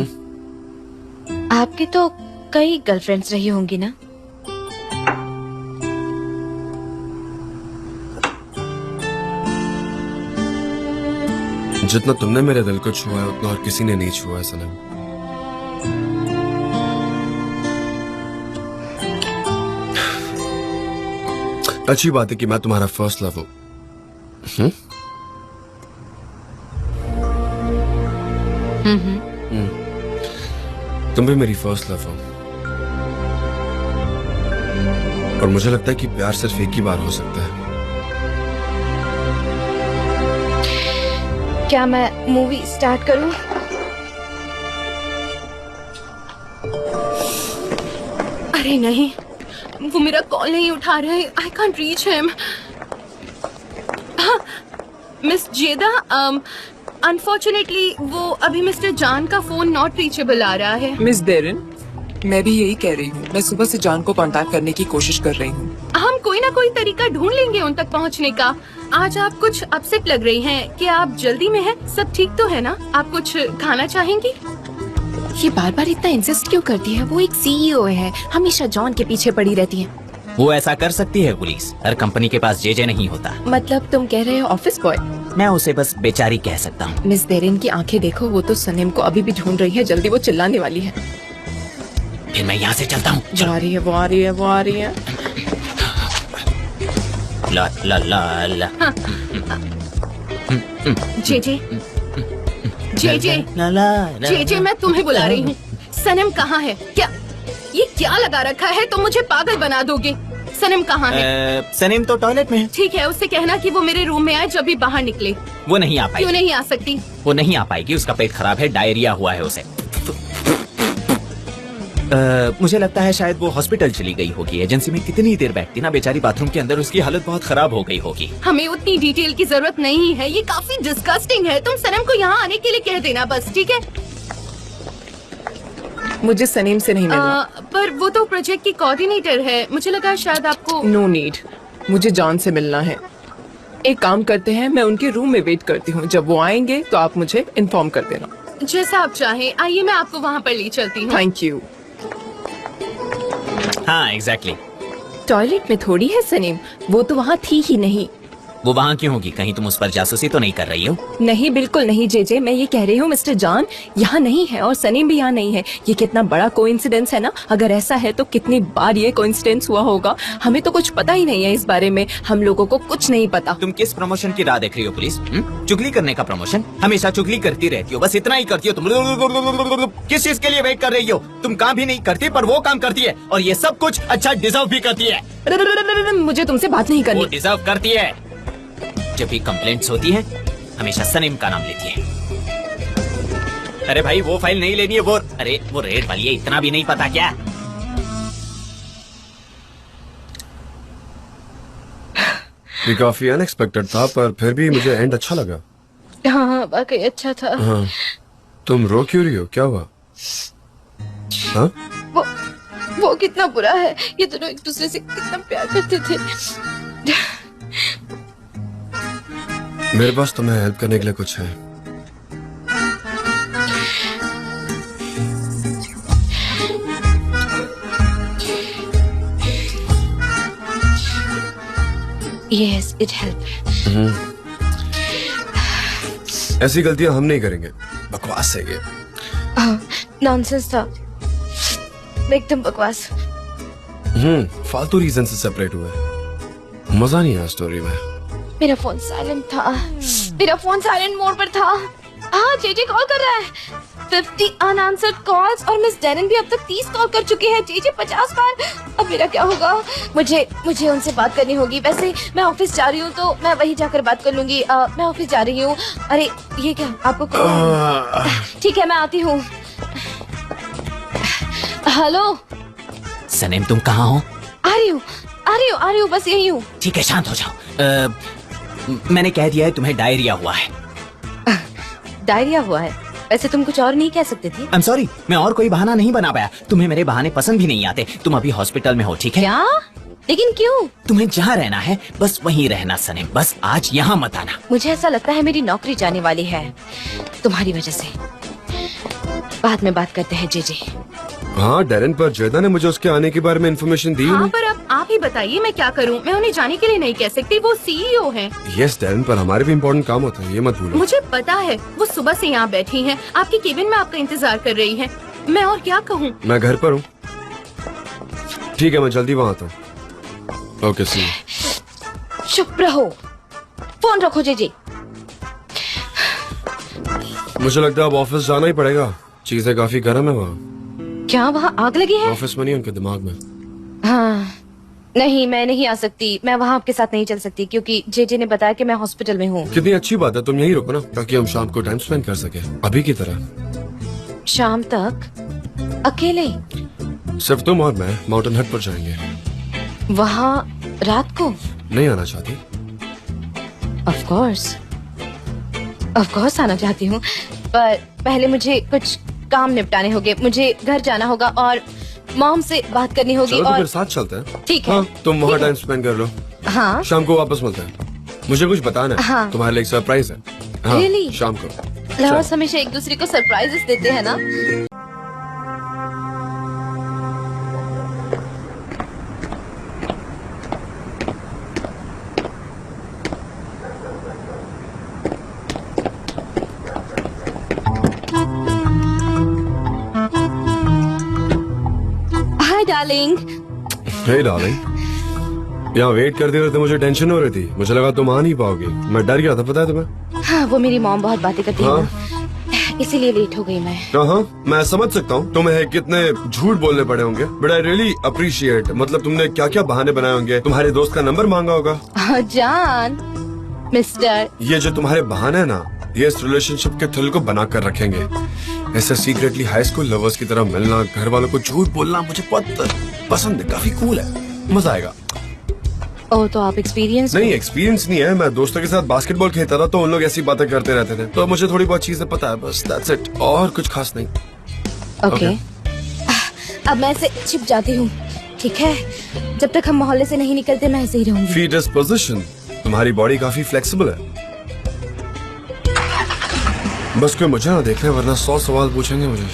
आपकी तो कई गर्लफ्रेंड्स रही होंगी ना? जितना तुमने मेरे दिल को छुआ है उतना और किसी ने नहीं छुआ है सनम। अच्छी बात है कि मैं तुम्हारा फर्स्ट लव हूं। तुम भी मेरी फर्स्ट लव हो। और मुझे लगता है कि प्यार सिर्फ एक ही बार हो सकता है। क्या मैं मूवी स्टार्ट करूं? अरे नहीं, वो मेरा कॉल नहीं उठा रहे। I can't reach him. Miss जेदा, अनफॉर्चुनेटली वो अभी मिस्टर जान का फोन नॉट रीचेबल आ रहा है। मिस डेरिन, मैं भी यही कह रही हूँ। मैं सुबह से जान को कांटेक्ट करने की कोशिश कर रही हूँ। हम कोई ना कोई तरीका ढूंढ लेंगे उन तक पहुंचने का। आज आप कुछ अपसेट लग रही हैं। क्या आप जल्दी में हैं? सब ठीक तो है ना? आप कुछ खाना चाहेंगी? ये बार बार इतना इंसिस्ट क्यों करती है? वो एक सीईओ है, हमेशा जॉन के पीछे पड़ी रहती है। वो ऐसा कर सकती है पुलिस, हर कंपनी के पास जेजे नहीं होता। मतलब तुम कह रहे हो ऑफिस बॉय? मैं उसे बस बेचारी कह सकता हूँ। मिस डेरिन की आंखें देखो, वो तो सनीम को अभी भी ढूंढ रही है। जल्दी वो चिल्लाने वाली है। फिर मैं यहाँ से चलता हूँ। वो आ रही है, वो आ रही है, वो आ रही है। ला ला ला ला। जेजे, जेजे, ला ला ला। जेजे, मैं तुम्हें बुला रही हूँ। सनम कहाँ है? ये क्या लगा रखा है? तुम मुझे पागल बना दोगे। सनम कहाँ है? सनीम तो टॉयलेट में है। ठीक है, उससे कहना कि वो मेरे रूम में आए जब भी बाहर निकले। वो नहीं आ पाएगी। क्यों नहीं आ सकती? वो नहीं आ पाएगी, उसका पेट खराब है, डायरिया हुआ है उसे। मुझे लगता है शायद वो हॉस्पिटल चली गई होगी। एजेंसी में कितनी देर बैठती ना बेचारी, बाथरूम के अंदर उसकी हालत बहुत खराब हो गई होगी। हमें उतनी डिटेल की जरूरत नहीं है। ये काफी डिस्गस्टिंग है। तुम सनम को यहाँ आने के लिए कह देना बस, ठीक है? मुझे सनीम से नहीं मिलना। पर वो तो प्रोजेक्ट की कोऑर्डिनेटर है। मुझे लगा शायद आपको। नो नीड, मुझे जॉन से मिलना है। एक काम करते हैं, मैं उनके रूम में वेट करती हूँ। जब वो आएंगे तो आप मुझे इन्फॉर्म कर देना। जैसा आप चाहें। आइए, मैं आपको वहाँ पर ले चलती हूँ। Thank you. हाँ, एग्जैक्टली। टॉयलेट में थोड़ी है सनीम, वो तो वहाँ थी ही नहीं। वो वहाँ क्यों होगी? कहीं तुम उस पर जासूसी तो नहीं कर रही हो? नहीं, बिल्कुल नहीं जेजे। मैं ये कह रही हूँ मिस्टर जॉन यहाँ नहीं है और सनीम भी यहाँ नहीं है। ये कितना बड़ा कोइंसिडेंस है ना। अगर ऐसा है तो कितनी बार ये कोइंसिडेंस हुआ होगा। हमें तो कुछ पता ही नहीं है इस बारे में। हम लोगों को कुछ नहीं पता। तुम किस प्रमोशन की राह देख रही हो पुलिस? चुगली करने का प्रमोशन? हमेशा चुगली करती रहती हो, बस इतना ही करती हो तुम। किस चीज के लिए वेट कर रही हो? तुम काम भी नहीं करती पर वो काम करती है, और ये सब कुछ अच्छा डिजर्व भी करती है। मुझे तुमसे बात नहीं वो करनी। डिजर्व करती है। जब भी कंप्लेंट्स होती हैं, हमेशा सनीम का नाम लेती है। अरे भाई, वो फाइल नहीं लेनी है। वो रेड वाली है, इतना भी नहीं पता क्या? ये काफी अनएक्सपेक्टेड था, पर फिर भी मुझे एंड अच्छा लगा। हाँ, वाकई अच्छा था। हाँ, तुम रो क्यों रही हो? क्या हुआ? हाँ? वो कितना बुरा है। ये दोनों एक दूसरे से कितना प्यार करते थे। मेरे पास तुम्हें हेल्प करने के लिए कुछ है। Yes, it help. ऐसी गलतियां हम नहीं करेंगे। बकवास है ये। नॉनसेंस था, एकदम बकवास। फालतू रीजन से सेपरेट हुए। मजा नहीं आया स्टोरी में। मेरा फोन साइलेंट था। मेरा फोन साइलेंट मोड पर था। हाँ जेजे कॉल कर रहा है। 50 अनआंसर्ड कॉल्स और मिस डेरन भी अब तक 30 कॉल कर चुके हैं। जेजे 50 बार। अब मेरा क्या होगा? मुझे उनसे बात करनी होगी। वैसे मैं ऑफिस जा रही हूँ तो मैं वहीं जाकर बात कर लूंगी। मैं ऑफिस जा रही हूँ। अरे ये क्या आपको ठीक है मैं आती हूँ। हेलो सनेम तुम कहाँ हो? आ रही हूँ बस यही हूँ। ठीक है शांत हो जाओ। मैंने कह दिया है तुम्हें डायरिया हुआ है। डायरिया हुआ है? वैसे तुम कुछ और नहीं कह सकते थे? आई एम सॉरी, मैं और कोई बहाना नहीं बना पाया। तुम्हें मेरे बहाने पसंद भी नहीं आते। तुम अभी हॉस्पिटल में हो, ठीक है? क्या? लेकिन क्यों? तुम्हें जहाँ रहना है बस वहीं रहना सनेम। बस आज यहाँ मत आना। मुझे ऐसा लगता है मेरी नौकरी जाने वाली है तुम्हारी वजह से। बाद में बात करते हैं जेजे। हाँ डेरन, पर जेदा ने मुझे उसके आने के बारे में इन्फॉर्मेशन दी हाँ नहीं। पर अब आप ही बताइए मैं क्या करूँ? मैं उन्हें जाने के लिए नहीं कह सकती, वो सीईओ हैं। यस डेरन, पर हमारे भी इम्पोर्टेंट काम होता है, ये मत भूलो। मुझे पता है, वो सुबह से यहाँ बैठी हैं, आपके केबिन में आपका इंतजार कर रही हैं। मैं और क्या कहूँ? मैं घर पर हूँ। ठीक है मैं जल्दी वहाँ आता हूँ। ओके सी। चुप रहो, फोन रखो जेजे। मुझे लगता है अब ऑफिस जाना ही पड़ेगा। चीजें काफी गर्म है वहाँ। क्या वहाँ आग लगी है? ऑफिस में नहीं, उनके दिमाग में। हाँ नहीं, मैं नहीं आ सकती। मैं वहाँ आपके साथ नहीं चल सकती क्योंकि जेजे ने बताया कि मैं हॉस्पिटल में हूँ। कितनी अच्छी बात है, तुम यहीं रुको ना, ताकि हम शाम को टाइम स्पेंड कर सके अभी की तरह। शाम तक अकेले? सिर्फ तुम और मैं माउंटेन हट पर जाएंगे। वहाँ रात को? नहीं आना चाहती? ऑफ कोर्स आना चाहती हूँ, पर पहले मुझे कुछ काम निपटाने होंगे। मुझे घर जाना होगा और मॉम से बात करनी होगी। चलो तो और फिर साथ चलते हैं। ठीक है। हाँ, तुम वहाँ टाइम स्पेंड कर लो। हाँ शाम को वापस मिलते हैं। मुझे कुछ बताना है। हाँ। तुम्हारे लिए एक सरप्राइज है। हाँ, Really? शाम को। लवर्स हमेशा एक दूसरे को सरप्राइजेस देते हैं ना। Hi darling. हे डार्लिंग, यहाँ वेट करते रहते मुझे टेंशन हो रही थी। मुझे लगा तुम आ नहीं पाओगी, मैं डर गया था, पता है तुम्हें? हाँ वो मेरी मॉम बहुत बातें करती है हाँ। ना, इसीलिए लेट हो गई मैं। हाँ मैं समझ सकता हूँ तुम्हें कितने झूठ बोलने पड़े होंगे, बट आई रियली अप्रिशिएट। मतलब तुमने क्या क्या बहाने बनाए होंगे। तुम्हारे दोस्त का नंबर मांगा होगा। जान मिस्टर, ये जो तुम्हारे बहाने है ना, ये इस रिलेशनशिप के थ्रिल को बना कर रखेंगे। ऐसे सीक्रेटली हाई स्कूल लवर्स की तरह मिलना, घर वालों को झूठ बोलना मुझे बहुत पसंद है, काफी कूल है, मजा आएगा। ओ तो आप एक्सपीरियंस? नहीं एक्सपीरियंस नहीं है, मैं दोस्तों के साथ बास्केटबॉल खेलता था तो उन लोग ऐसी बातें करते रहते थे, तो मुझे थोड़ी बहुत चीजें पता है, बस दैट्स इट, और कुछ खास नहीं। ओके अब मैं ऐसे छिप जाती हूँ, ठीक है? जब तक हम मोहल्ले से नहीं निकलते मैं ऐसे ही रहूंगी। फीटस पोजीशन, तुम्हारी बॉडी काफी फ्लेक्सिबल है। बस कोई मुझे ना देखे, वरना 100 सवाल पूछेंगे मुझे।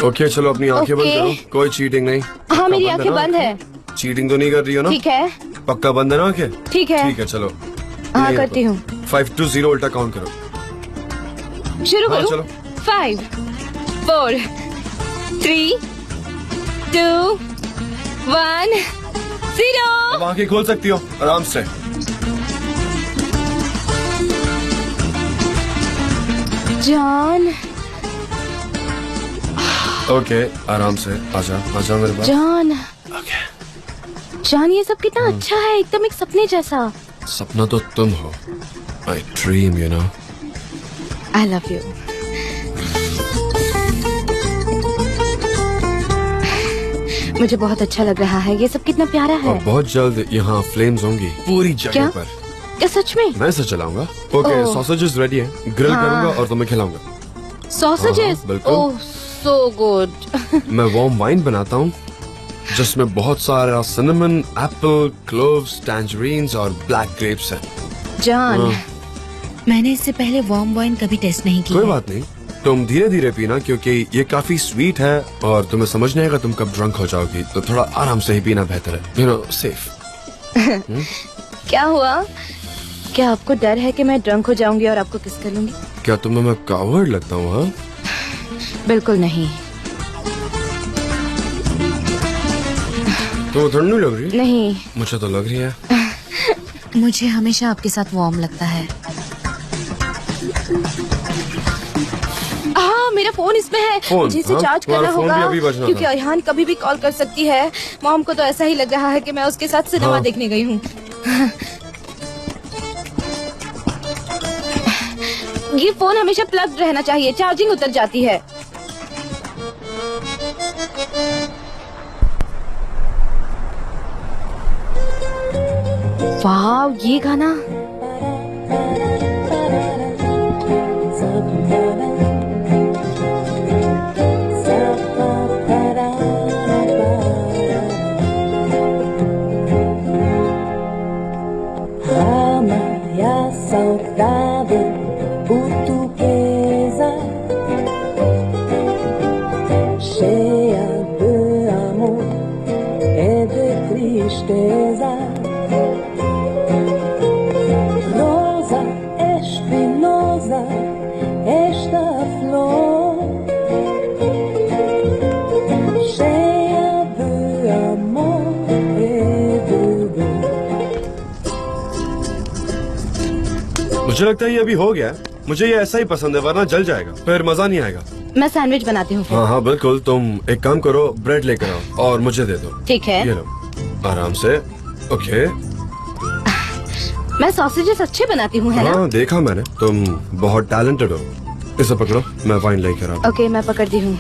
ओके चलो अपनी आंखें बंद करो, कोई चीटिंग नहीं। हाँ मेरी आंखें बंद है। चीटिंग तो नहीं कर रही हो ना? ठीक है। पक्का बंद है ना आंखें? ठीक है। ठीक है चलो। हाँ करती हूँ। 5 to 0 उल्टा काउंट करो। शुरू हाँ, करूँ? चलो। 5 4 3 2 1 0। अब आंखें खोल सकती हो आराम से। जान। ओके आराम से आजा आजा मेरे पास। जान। ओके। जान ये सब कितना अच्छा है, एकदम एक सपने जैसा। सपना तो तुम हो। आई dream you know. I love you. मुझे बहुत अच्छा लग रहा है, ये सब कितना प्यारा है। और बहुत जल्द यहाँ फ्लेम्स होंगी पूरी जगह क्या? पर। क्या सच में? मैं इसे चलाऊंगा। Okay oh. सॉसेजेस रेडी हैं, ग्रिल हाँ। करूंगा और तुम्हें खिलाऊंगा। सॉसेजेस? हाँ, बिल्कुल। ओह सो गुड। मैं वार्म वाइन बनाता हूँ जिसमें बहुत सारा सिनेमन, एप्पल, क्लोव्स, टैंजरीन्स और ब्लैक ग्रेप्स हैं। जान हाँ। मैंने इससे पहले वार्म वाइन कभी टेस्ट नहीं किया। कोई बात नहीं, तुम धीरे धीरे पीना क्योंकि ये काफी स्वीट है और तुम्हें समझ नहीं आएगा तुम कब ड्रंक हो जाओगी, तो थोड़ा आराम से ही पीना बेहतर है, यू नो, सेफ। क्या हुआ? क्या आपको डर है कि मैं ड्रंक हो जाऊंगी और आपको किस कर लूंगी? क्या तुम्हें मैं कावर्ड लगता हूँ? हाँ बिल्कुल नहीं। तो ठंड नहीं लग रही? नहीं मुझे तो लग रही है। मुझे हमेशा आपके साथ वार्म लगता है। हाँ, मेरा फोन इसमें है। फोन? मुझे इसे हाँ, चार्ज तुम्हारा करना फोन भी होगा अभी बजना क्योंकि था। अयहान कभी भी कॉल कर सकती है। मॉम को तो ऐसा ही लग रहा है कि मैं उसके साथ सिनेमा हाँ। देखने गई हूँ। ये फोन हमेशा प्लग रहना चाहिए, चार्जिंग उतर जाती है। वाह, ये गाना। Saudade portuguesa, cheia de amor e de tristeza. Rosa espinhosa, esta flor, cheia de amor e de dor. मुझे लगता है ये अभी हो गया है। मुझे ये ऐसा ही पसंद है, वरना जल जाएगा, फिर मजा नहीं आएगा। मैं सैंडविच बनाती हूँ। हाँ हाँ बिल्कुल, तुम एक काम करो, ब्रेड लेकर आओ और मुझे दे दो। ठीक है। ये लो, आराम से। ओके। मैं सॉसेजेस अच्छे बनाती हूँ, है ना? हाँ देखा मैंने, तुम बहुत टैलेंटेड हो। इसे पकड़ो, मैं वाइन लेकर आता हूँ। ओके, मैं पकड़ती हूँ।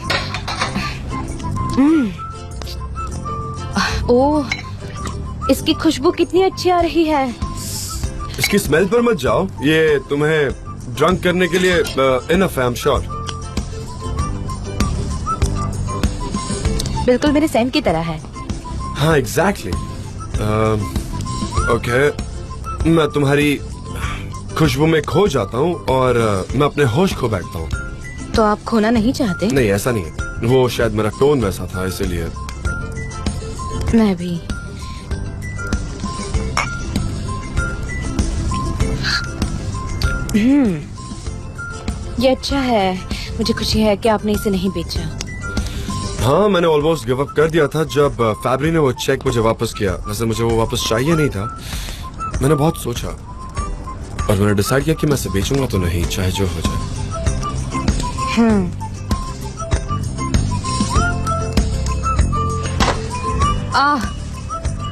ओह, इसकी खुशबू कितनी अच्छी आ रही है। इसकी स्मेल पर मत जाओ, ये तुम्हें ड्रंक करने के लिए इनफ है, आई एम श्योर। बिल्कुल मेरे सेंट की तरह है। हाँ एग्जैक्टली। ओके, मैं तुम्हारी खुशबू में खो जाता हूँ और मैं अपने होश खो बैठता हूँ। तो आप खोना नहीं चाहते? नहीं ऐसा नहीं है, वो शायद मेरा टोन वैसा था इसीलिए। मैं भी। ये अच्छा है। मुझे खुशी है कि आपने इसे नहीं बेचा। हाँ मैंने ऑलमोस्ट गिव अप कर दिया था जब फैब्री ने वो चेक मुझे वापस किया। वैसे मुझे वो वापस चाहिए नहीं था। मैंने बहुत सोचा और मैंने डिसाइड किया कि मैं इसे बेचूंगा तो नहीं, चाहे जो हो जाए।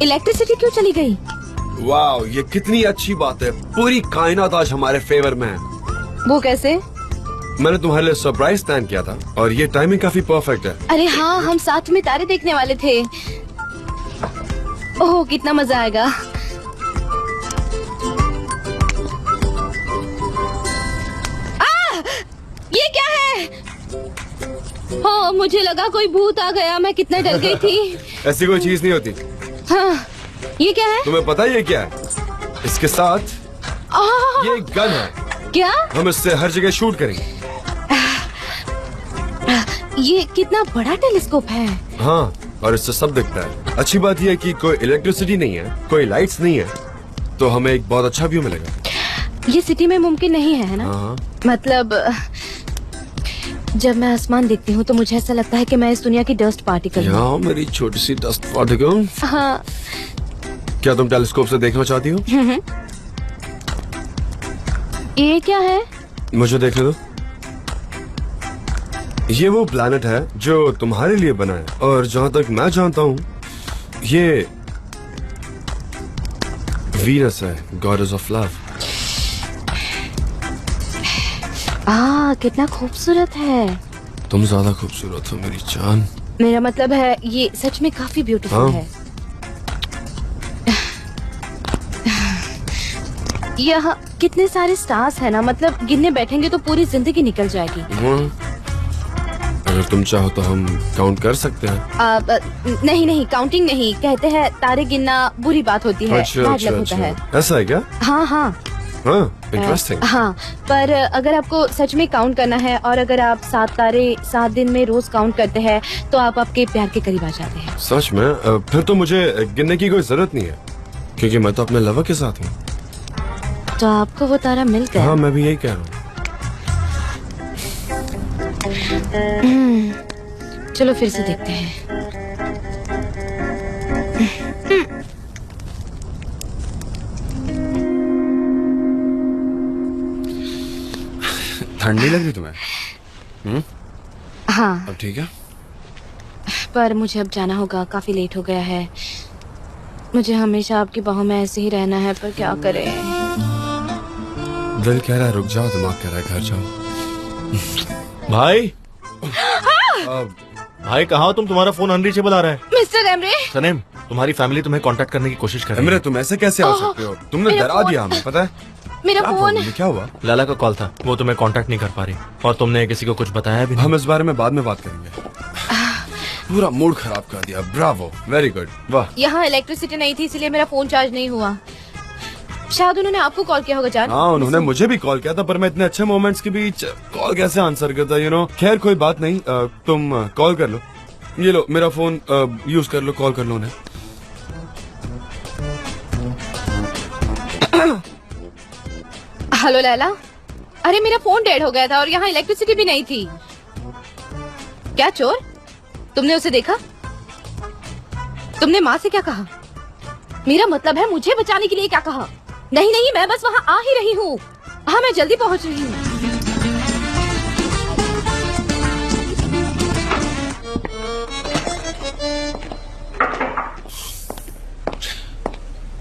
इलेक्ट्रिसिटी क्यों चली गई? वाह, ये कितनी अच्छी बात है। पूरी कायनात आज हमारे फेवर में है। वो कैसे? मैंने तुम्हारे लिए सरप्राइज प्लान किया था और ये टाइमिंग काफी परफेक्ट है। अरे हाँ, हम साथ में तारे देखने वाले थे। ओह कितना मजा आएगा। ये क्या है? हाँ, मुझे लगा कोई भूत आ गया। मैं कितना डर गई थी। ऐसी कोई चीज नहीं होती। हाँ, ये क्या है? तुम्हें पता है ये क्या है? इसके साथ ये गन है। क्या? हम इससे हर जगह शूट करेंगे। ये कितना बड़ा टेलीस्कोप है। हाँ, और इससे सब दिखता है। अच्छी बात यह है कि कोई इलेक्ट्रिसिटी नहीं है, कोई लाइट्स नहीं है, तो हमें एक बहुत अच्छा व्यू मिलेगा। ये सिटी में मुमकिन नहीं है ना? हाँ। मतलब जब मैं आसमान देखती हूँ तो मुझे ऐसा लगता है कि मैं इस दुनिया की डस्ट पार्टिकल हूँ। यहाँ मेरी छोटी सी डस्ट पार्टिकल। हाँ। क्या तुम टेलीस्कोप से देखना चाहती हो? ये क्या है? मुझे देखने दो। ये वो प्लैनेट है जो तुम्हारे लिए बना है और जहाँ तक मैं जानता हूँ ये वीनस है, गॉडेस ऑफ लव। कितना खूबसूरत है। तुम ज्यादा खूबसूरत हो मेरी जान। मेरा मतलब है ये सच में काफी ब्यूटीफुल हाँ। है। यहाँ कितने सारे स्टार्स है ना, मतलब गिनने बैठेंगे तो पूरी जिंदगी निकल जाएगी। अगर तुम चाहो तो हम काउंट कर सकते हैं। नहीं, काउंटिंग नहीं, कहते हैं तारे गिनना बुरी बात होती है, बैड लक होता है। ऐसा है क्या? हाँ, इंटरेस्टिंग। हाँ, पर अगर आपको सच में काउंट करना है और अगर आप 7 तारे 7 दिन में रोज काउंट करते हैं तो आप आपके प्यार के करीब आ जाते हैं। सच में? फिर तो मुझे गिनने की कोई जरूरत नहीं है क्योंकि मैं तो अपने लवर के साथ हूँ। तो आपको वो तारा मिल गया? हाँ, मैं भी यही कह रहा हूँ। चलो फिर से देखते हैं। ठंड नहीं लग रही तुम्हें? हाँ, अब ठीक है? पर मुझे अब जाना होगा, काफी लेट हो गया है। मुझे हमेशा आपकी बाहों में ऐसे ही रहना है, पर क्या करें। दिल कह रहा है रुक जाओ, दिमाग कह रहा है घर जाओ। भाई भाई कहाँ हो तुम? तुम्हारा फोन अनरीचेबल आ रहा है। मिस्टर एमरे, सनेम, तुम्हारी फैमिली तुम्हें कांटेक्ट करने की कोशिश कर रही एमरे है। तुम ऐसे कैसे आ सकते हो? तुमने मेरा डरा फोन- दिया हमें, पता है? मेरा क्या फोन। problem है? क्या हुआ? लाला का कॉल था, वो तुम्हें कांटेक्ट नहीं कर पा रही और तुमने किसी को कुछ बताया भी नहीं। हम इस बारे में बाद में बात करेंगे। पूरा मूड खराब कर दिया। ब्रावो, वेरी गुड, वाह। यहाँ इलेक्ट्रिसिटी नहीं थी, इसलिए मेरा फोन चार्ज नहीं हुआ। शायद उन्होंने आपको कॉल किया होगा जान। हाँ, उन्होंने मुझे भी कॉल किया था, पर मैं इतने अच्छे मोमेंट्स के बीच कॉल कैसे आंसर करता, यू नो। खैर कोई बात नहीं, तुम कॉल कर लो। ये लो मेरा फोन यूज कर लो, कॉल कर लो उन्हें। हेलो लैला, अरे मेरा फोन डेड हो गया था और यहाँ इलेक्ट्रिसिटी भी नहीं थी। क्या चोर? तुमने उसे देखा? तुमने माँ से क्या कहा? मेरा मतलब है मुझे बचाने के लिए क्या कहा? नहीं नहीं, मैं बस वहाँ आ ही रही हूँ। हाँ, मैं जल्दी पहुँच रही हूँ।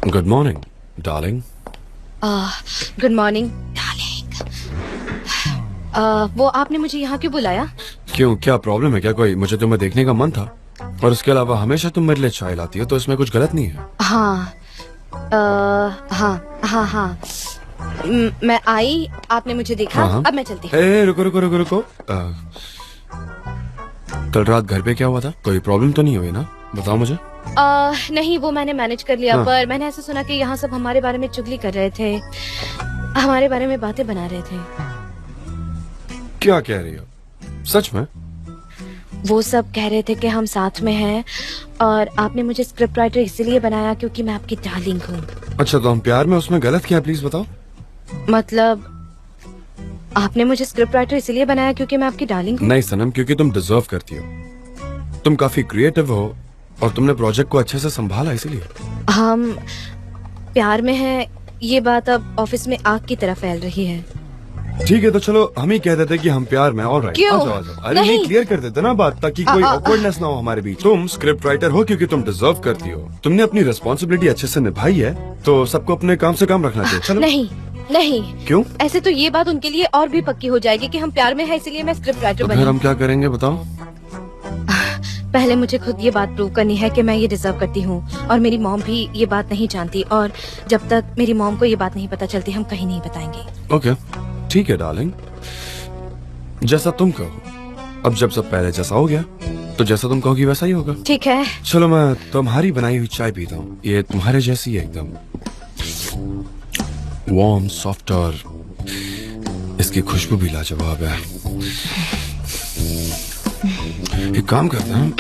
Good morning darling. Good morning darling. वो आपने मुझे यहाँ क्यों बुलाया? क्यों, क्या प्रॉब्लम है क्या कोई? मुझे तुम्हें देखने का मन था, और उसके अलावा हमेशा तुम मेरे लिए चाय लाती हो, तो इसमें कुछ गलत नहीं है। हाँ, हाँ हाँ हाँ, मैं आई, आपने मुझे देखा। हाँ, हाँ। अब मैं चलती हूँ। ए, रुको रुको रुको रुको। कल रात घर पे क्या हुआ था? कोई प्रॉब्लम तो नहीं हुई ना? बताओ मुझे। नहीं, वो मैंने मैनेज कर लिया। हाँ। पर मैंने ऐसा सुना कि यहाँ सब हमारे बारे में चुगली कर रहे थे, हमारे बारे में बातें बना रहे थे। क्या कह रही हो? सच में? वो सब कह रहे थे कि हम साथ में हैं, और आपने मुझे स्क्रिप्ट राइटर इसलिए बनाया क्योंकि मैं आपकी डार्लिंग हूँ। अच्छा, तो हम प्यार में उसमें गलत क्या है, प्लीज बताओ। मतलब आपने मुझे स्क्रिप्ट राइटर इसलिए बनाया क्योंकि मैं आपकी डार्लिंग हूँ? नहीं सनम, क्योंकि तुम डिजर्व करती हो। तुम काफी क्रिएटिव हो और तुमने प्रोजेक्ट को अच्छे से संभाला, इसीलिए। हम प्यार में हैं, ये बात अब ऑफिस में आग की तरह फैल रही है। ठीक है, तो चलो हम ही कह देते कि हम प्यार में। ऑलराइट, क्यों? आ जाओ, आ जाओ। अरे नहीं, नहीं। क्लियर कर देते ना बात, ताकि कोई ऑकवर्डनेस ना हो हमारे बीच। तुम स्क्रिप्ट राइटर हो क्योंकि तुम डिजर्व करती हो। तुमने अपनी रिस्पॉन्सिबिलिटी अच्छे से निभाई है, तो सबको अपने काम से काम रखना चाहिए। चलो। नहीं नहीं, क्यों? ऐसे तो ये बात उनके लिए और भी पक्की हो जाएगी कि हम प्यार में हैं, इसलिए मैं स्क्रिप्ट राइटर तो बनी। फिर हम क्या करेंगे बताओ? पहले मुझे खुद ये बात प्रूव करनी है कि मैं ये डिजर्व करती हूँ, और मेरी मॉम भी ये बात नहीं जानती, और जब तक मेरी मॉम को ये बात नहीं पता चलती हम कहीं नहीं बताएंगे। ओके, ठीक है डार्लिंग, जैसा तुम कहो। अब जब सब पहले जैसा हो गया, तो जैसा तुम कहोगी वैसा ही होगा। ठीक है। चलो, मैं तुम्हारी बनाई हुई चाय पीता हूँ। ये तुम्हारे जैसी है, एकदम वार्म, सॉफ्ट, और इसकी खुशबू भी लाजवाब है। एक काम करते हैं।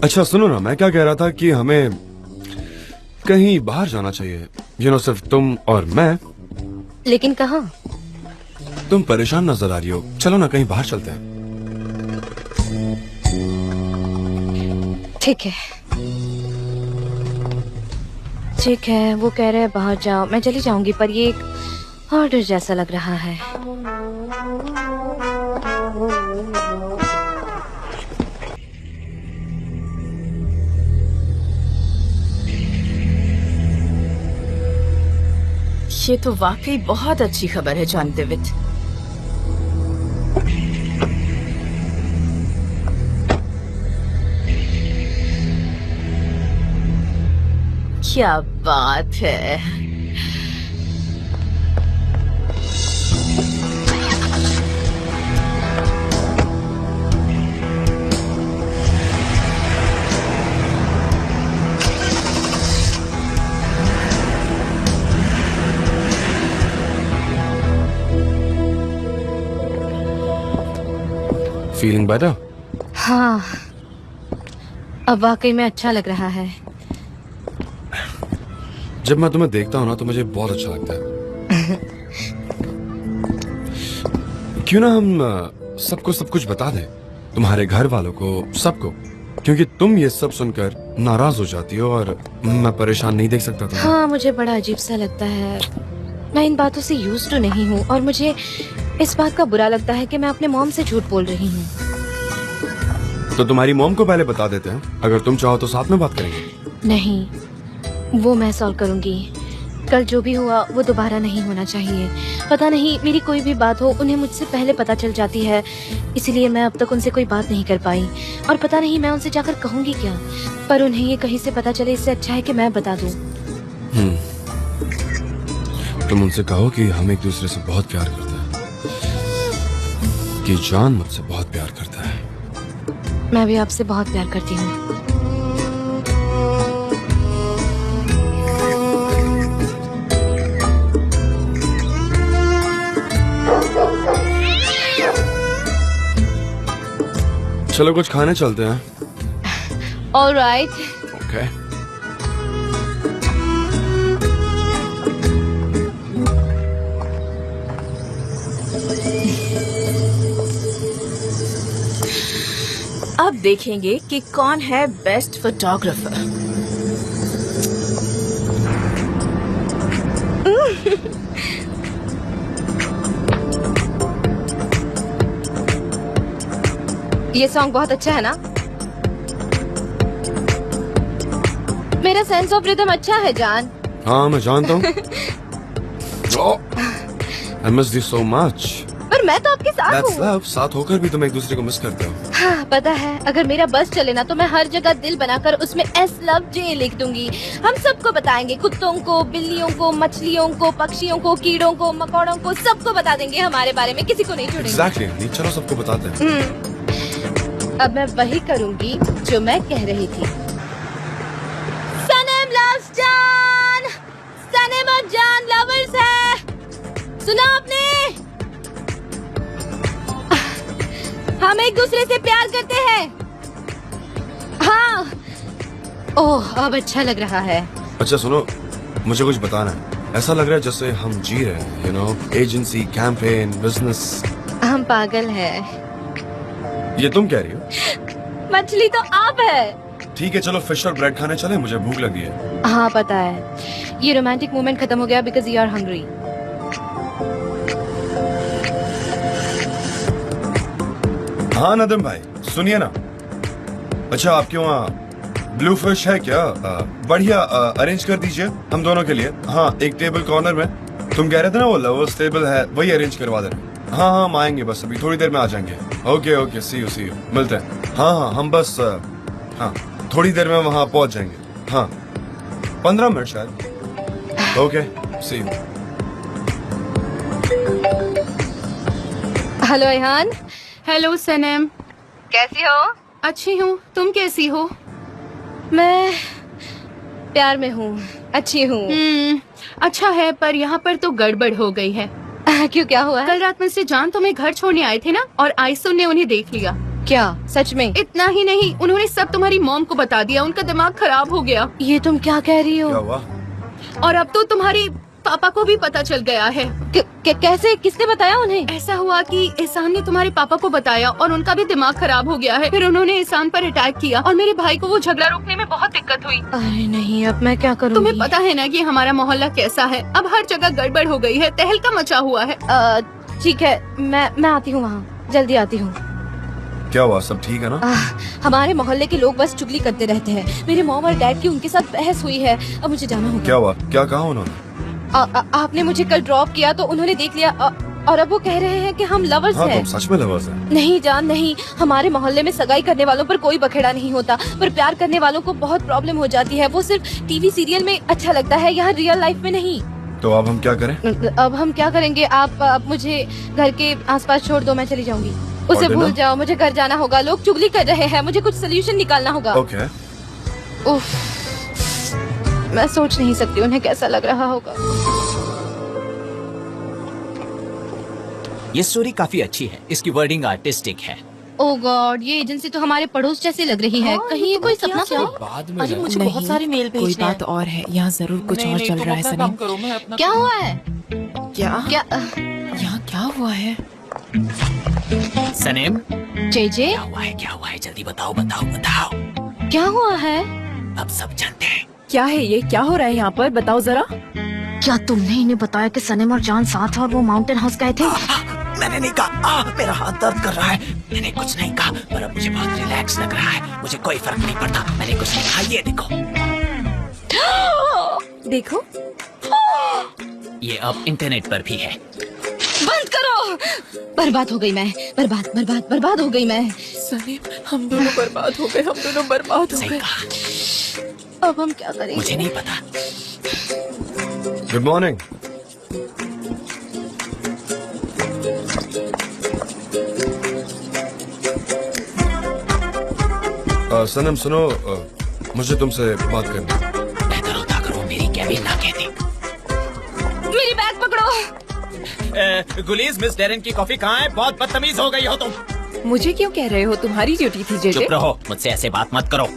अच्छा सुनो ना, मैं क्या कह रहा था कि हमें कहीं बाहर जाना चाहिए, सिर्फ तुम और मैं। लेकिन कहाँ? तुम परेशान नजर आ रही हो, चलो ना कहीं बाहर चलते हैं। ठीक है, ठीक है, वो कह रहे हैं बाहर जाओ, मैं चली जाऊंगी, पर ये एक ऑर्डर जैसा लग रहा है। ये तो वाकई बहुत अच्छी खबर है जॉन डेविड। क्या बात है। Feeling better? हाँ, अब वाकई में अच्छा लग रहा है। जब मैं तुम्हें देखता हूँ ना, तो मुझे बहुत अच्छा लगता है। क्यों ना हम सबको सब कुछ बता दें, तुम्हारे घर वालों को, सबको, क्योंकि तुम ये सब सुनकर नाराज हो जाती हो और मैं परेशान नहीं देख सकता तुम्हें। हाँ, मुझे बड़ा अजीब सा लगता है, मैं इन बातों से यूज टू नहीं हूँ और मुझे इस बात का बुरा लगता है कि मैं अपने मॉम से झूठ बोल रही हूँ। तो तुम्हारी मॉम को पहले बता देते हैं, अगर तुम चाहो तो साथ में बात करेंगे। नहीं, वो मैं सॉल्व करूंगी। कल जो भी हुआ वो दोबारा नहीं होना चाहिए। पता नहीं मेरी कोई भी बात हो उन्हें मुझसे पहले पता चल जाती है, इसीलिए मैं अब तक उनसे कोई बात नहीं कर पाई और पता नहीं मैं उनसे जाकर कहूंगी क्या। पर उन्हें ये कहीं से पता चले, इससे अच्छा है कि मैं बता दूं। तुम उनसे कहो कि हम एक दूसरे से बहुत प्यार करते हैं, कि जान मुझसे बहुत प्यार करता है। मैं भी आपसे बहुत प्यार करती हूँ। चलो कुछ खाने चलते हैं। ऑलराइट। ओके। अब देखेंगे कि कौन है बेस्ट फोटोग्राफर। ये सॉन्ग बहुत अच्छा है ना? मेरा सेंस ऑफ रिदम अच्छा है जान। हाँ मैं जानता हूँ। I miss you so much. पर मैं तो आपके साथ That's हूँ। love. साथ होकर भी तुम एक दूसरे को मिस करते हो। हाँ, पता है, अगर मेरा बस चले ना तो मैं हर जगह दिल बनाकर उसमें एस लव जे लिख दूंगी। हम सबको बताएंगे, कुत्तों को, बिल्लियों को, मछलियों को, पक्षियों को, कीड़ों को, मकोड़ों को, सबको बता देंगे हमारे बारे में, किसी को नहीं छोड़ेंगे। Exactly. नहीं, चलो सबको बताते हैं। अब मैं वही करूंगी जो मैं कह रही थी। सनम loves जान, सनम और जान लवर्स है। सुना आपने? हम एक दूसरे से प्यार करते हैं। हाँ। ओह, अब अच्छा लग रहा है। अच्छा सुनो, मुझे कुछ बताना है। ऐसा लग रहा है जैसे हम जी रहे हैं, you know, agency, campaign, business. हम पागल हैं। ये तुम कह रही हो? मछली तो आप है। ठीक है चलो फिश और ब्रेड खाने चले, मुझे भूख लगी है। हाँ पता है, ये रोमांटिक मोमेंट खत्म हो गया बिकॉज यू आर हंग्री। हाँ नदम भाई सुनिए ना। अच्छा आपके वहाँ ब्लू फिश है क्या? बढ़िया, अरेंज कर दीजिए हम दोनों के लिए। हाँ एक टेबल कॉर्नर में। तुम कह रहे थे ना वो लवर्स टेबल है, वही अरेंज करवा देना। हाँ हाँ हम आएंगे, बस अभी थोड़ी देर में आ जाएंगे। ओके ओके, सी यू मिलते हैं। हाँ हाँ हम बस हाँ थोड़ी देर में वहाँ पहुँच जाएंगे। हाँ 15 मिनट शायद। Okay see you. Hello Ihaan. Hello Sanam, कैसी हो? अच्छी हूँ, तुम कैसी हो? मैं प्यार में हूँ, अच्छी हूँ। अच्छा है, पर यहाँ पर तो गड़बड़ हो गई है। क्यों, क्या हुआ है? कल रात में से जान तुम्हें घर छोड़ने आए थे ना, और आइसुन ने उन्हें देख लिया। क्या सच में? इतना ही नहीं, उन्होंने सब तुम्हारी मॉम को बता दिया। उनका दिमाग खराब हो गया। ये तुम क्या कह रही हो? क्या हुआ? और अब तो तुम्हारे पापा को भी पता चल गया है। कैसे? किसने बताया उन्हें? ऐसा हुआ कि एहसान ने तुम्हारे पापा को बताया और उनका भी दिमाग खराब हो गया है। फिर उन्होंने एहसान पर अटैक किया और मेरे भाई को वो झगड़ा रोकने में बहुत दिक्कत हुई। अरे नहीं, अब मैं क्या करूँगी? तुम्हें पता है ना कि हमारा मोहल्ला कैसा है। अब हर जगह गड़बड़ हो गई है, तहलका मचा हुआ है। ठीक है, मैं आती हूँ वहाँ, जल्दी आती हूँ। क्या हुआ, सब ठीक है ना? हमारे मोहल्ले के लोग बस चुगली करते रहते हैं। मेरे मॉम और डैड की उनके साथ बहस हुई है, अब मुझे जाना होगा। क्या हुआ, क्या कहा उन्होंने? आपने मुझे कल ड्रॉप किया तो उन्होंने देख लिया और अब वो कह रहे हैं कि हम लवर्स हाँ, हैं। तुम सच में लवर्स हैं? नहीं जान नहीं, हमारे मोहल्ले में सगाई करने वालों पर कोई बखेड़ा नहीं होता, पर प्यार करने वालों को बहुत प्रॉब्लम हो जाती है। वो सिर्फ टीवी सीरियल में अच्छा लगता है, यहाँ रियल लाइफ में नहीं। तो अब हम क्या करें? अब हम क्या करेंगे? आप मुझे घर के आसपास छोड़ दो, मैं चली जाऊंगी। उसे भूल जाओ, मुझे घर जाना होगा। लोग चुगली कर रहे हैं, मुझे कुछ सोल्यूशन निकालना होगा। ओके। उफ, मैं सोच नहीं सकती उन्हें कैसा लग रहा होगा। ये स्टोरी काफी अच्छी है, इसकी वर्डिंग आर्टिस्टिक है। ओह गॉड, ये एजेंसी तो हमारे पड़ोस जैसी लग रही है। कहीं ये कोई सपना तो नहीं? बाद में अरे मुझे बहुत सारे मेल कोई भेजने हैं। बात और है, यहाँ जरूर कुछ और चल रहा है सनम। क्या हुआ है? क्या यहाँ क्या हुआ है? सनेम, जेजे, क्या हुआ है जल्दी बताओ बताओ बताओ। क्या हुआ है? अब सब जानते हैं। क्या है ये, क्या हो रहा है यहाँ पर, बताओ जरा। क्या तुमने इन्हें बताया कि सनम और जान साथ और वो माउंटेन हाउस गए थे? मैंने नहीं कहा। मेरा हाथ दर्द कर रहा है। मैंने कुछ नहीं कहा, पर अब मुझे बहुत रिलैक्स लग रहा है। मुझे कोई फर्क नहीं पड़ता। मैंने कुछ नहीं कहा। ये देखो, देखो, ये अब इंटरनेट पर भी है। बंद करो। बर्बाद हो गई मैं, बर्बाद हो गई मैं। सलीम, हम दोनों बर्बाद हो गए, हम दोनों बर्बाद हो सही गए। कहा। अब हम क्या करेंगे? मुझे नहीं पता। Good morning. सनम सुनो, मुझे तुमसे बात करनी है। बेहतर होता करो मेरी कैबिन ना कहती। मेरी बैग पकड़ो। गुलीज, मिस डेरेन की कॉफी कहाँ है? बहुत बदतमीज हो गई हो तुम। मुझे क्यों कह रहे हो? तुम्हारी ड्यूटी थी जेजे। चुप रहो, मुझसे ऐसे बात मत करो।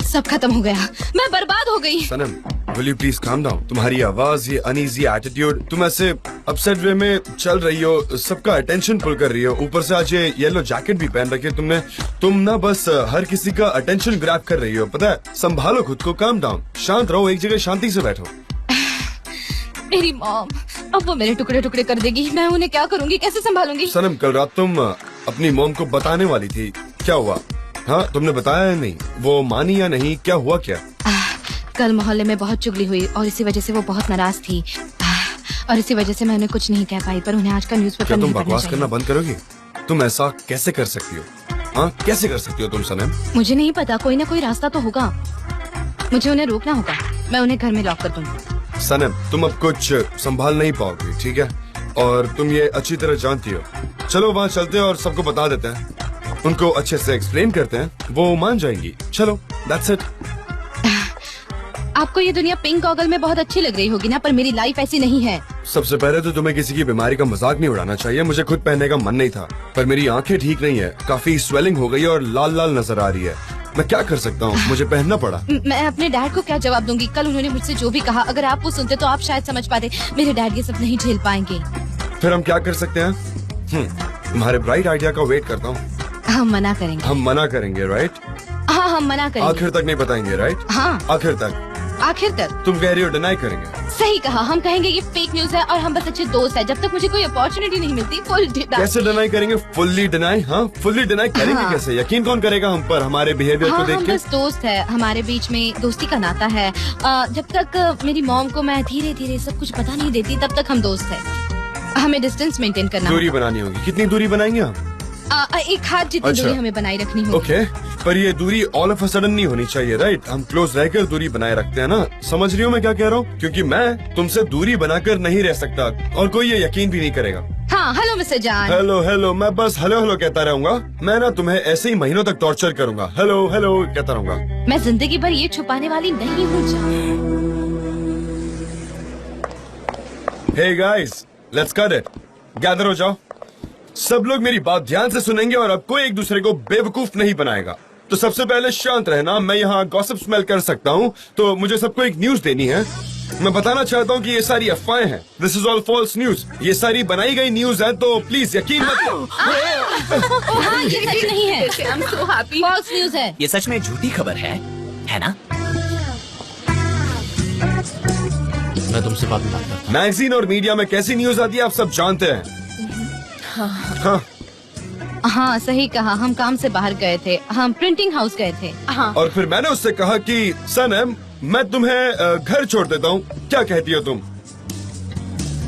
सब खत्म हो गया, मैं बर्बाद हो गई। Sanam, will you please calm down? तुम्हारी आवाज, ये अनईजी एटीट्यूड, तुम ऐसे अपसेट वे में चल रही हो, सबका अटेंशन पुल कर रही हो। ऊपर से आज ये येलो जैकेट भी पहन रखी है तुमने। तुम ना बस हर किसी का अटेंशन ग्रैब कर रही हो। पता है, संभालो खुद को, काम डाउन, शांत रहो, एक जगह शांति से बैठो। मेरी मॉम, अब वो मेरे टुकड़े टुकड़े कर देगी। मैं उन्हें क्या करूंगी, कैसे संभालूंगी? सनम, कल रात तुम अपनी मॉम को बताने वाली थी, क्या हुआ? हाँ, तुमने बताया या नहीं? वो मानी या नहीं? क्या हुआ क्या? कल मोहल्ले में बहुत चुगली हुई और इसी वजह से वो बहुत नाराज थी। और इसी वजह से मैं उन्हें कुछ नहीं कह पाई, पर उन्हें आज का न्यूज़पेपर क्या नहीं तुम पढ़ना बकवास चाहिए। करना बंद करोगी? तुम ऐसा कैसे कर सकती हो? हाँ, कैसे कर सकती हो तुम सनम? मुझे नहीं पता, कोई ना कोई रास्ता तो होगा। मुझे उन्हें रोकना होगा। मैं उन्हें घर में लॉक कर दूंगी। सनम, तुम अब कुछ संभाल नहीं पाओगी, ठीक है? और तुम ये अच्छी तरह जानती हो। चलो वहाँ चलते हैं और सबको बता देते हैं, उनको अच्छे से एक्सप्लेन करते हैं, वो मान जाएंगी। चलो, दैट्स इट। आपको ये दुनिया पिंक गॉगल में बहुत अच्छी लग रही होगी ना, पर मेरी लाइफ ऐसी नहीं है। सबसे पहले तो तुम्हें किसी की बीमारी का मजाक नहीं उड़ाना चाहिए। मुझे खुद पहनने का मन नहीं था, पर मेरी आंखें ठीक नहीं है, काफी स्वेलिंग हो गई है और लाल लाल नजर आ रही है। मैं क्या कर सकता हूँ, मुझे पहनना पड़ा। मैं अपने डैड को क्या जवाब दूंगी? कल उन्होंने मुझसे जो भी कहा, अगर आप वो सुनते तो आप शायद समझ पाते। मेरे डैड ये सब नहीं झेल पाएंगे। फिर हम क्या कर सकते हैं? तुम्हारे ब्राइट आइडिया का वेट करता हूँ। हम मना करेंगे। हम मना करेंगे, राइट? हाँ, हम मना करेंगे। आखिर तक नहीं बताएंगे, राइट? हाँ, आखिर तक। आखिर तक। तुम कह रही हो डिनाई करेंगे? सही कहा, हम कहेंगे ये फेक न्यूज है और हम बस अच्छे दोस्त हैं। जब तक मुझे कोई अपॉर्चुनिटी नहीं मिलती, फुल डिनाई। कैसे डिनाई करेंगे? Fully deny? हाँ, फुल्ली डिनाई करेंगे। हाँ। कैसे? यकीन कौन करेगा हम पर, हमारे बिहेवियर हाँ, को देख हम के? बस दोस्त है, हमारे बीच में दोस्ती का नाता है। जब तक मेरी मॉम को मैं धीरे धीरे सब कुछ बता नहीं देती, तब तक हम दोस्त है। हमें डिस्टेंस मेंटेन करना दूरी बनानी होगी। कितनी दूरी बनाएंगे हम? एक हाथ जितनी अच्छा। दूरी हमें बनाए रखनी होगी। ओके, पर ये दूरी ऑल ऑफ अ सडन नहीं होनी चाहिए, राइट? हम क्लोज रहकर दूरी बनाए रखते हैं ना। समझ रही हो मैं क्या कह रहा हूँ? क्योंकि मैं तुमसे दूरी बनाकर नहीं रह सकता और कोई ये यकीन भी नहीं करेगा। हाँ, हेलो मिस्टर जान। हेलो हेलो, मैं बस हेलो हेलो कहता रहूंगा। मैं ना तुम्हें ऐसे ही महीनों तक टॉर्चर करूंगा। हेलो हेलो कहता रहूंगा। मैं जिंदगी भर ये छुपाने वाली नहीं हूँ जान। Hey guys, let's cut it. Gather हो जाओ। सब लोग मेरी बात ध्यान से सुनेंगे और अब कोई एक दूसरे को बेवकूफ नहीं बनाएगा। तो सबसे पहले शांत रहना। मैं यहाँ गॉसिप स्मेल कर सकता हूँ, तो मुझे सबको एक न्यूज देनी है। मैं बताना चाहता हूँ कि ये सारी अफवाहें हैं। This is all false news. ये सारी बनाई गई न्यूज है, तो प्लीज यकीन मत करो। हाँ, ये सच नहीं है। I'm so happy. False news है। ये सच में झूठी खबर है ना? मैं तुमसे बात करता हूँ। मैगजीन और मीडिया में कैसी न्यूज आती है आप सब जानते हैं। हाँ, हाँ, सही कहा। हम काम से बाहर गए थे, हम प्रिंटिंग हाउस गए थे। हाँ, और फिर मैंने उससे कहा कि सनम, मैं तुम्हें घर छोड़ देता हूँ, क्या कहती हो तुम?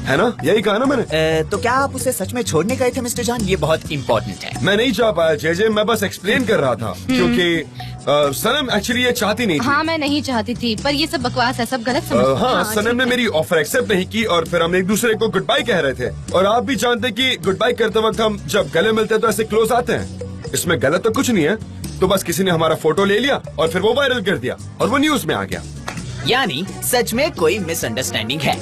है ना, यही कहा ना मैंने? तो क्या आप उसे सच में छोड़ने गए थे मिस्टर जान? ये बहुत इम्पोर्टेंट है। मैं नहीं चाह पाया जेजे, मैं बस एक्सप्लेन कर रहा था क्योंकि सनम एक्चुअली ये चाहती नहीं थी। हाँ, मैं नहीं चाहती थी, पर ये सब बकवास है, सब गलत समझते हैं। हाँ, सनम ने मेरी ऑफर एक्सेप्ट नहीं की और फिर हम एक दूसरे को गुड बाय कह रहे थे। और आप भी जानते कि गुड बाय करते वक्त हम जब गले मिलते हैं तो ऐसे क्लोज आते हैं। इसमें गलत तो कुछ नहीं है। तो बस किसी ने हमारा फोटो ले लिया और फिर वो वायरल कर दिया और वो न्यूज में आ गया। यानी सच में कोई मिसअंडरस्टैंडिंग है।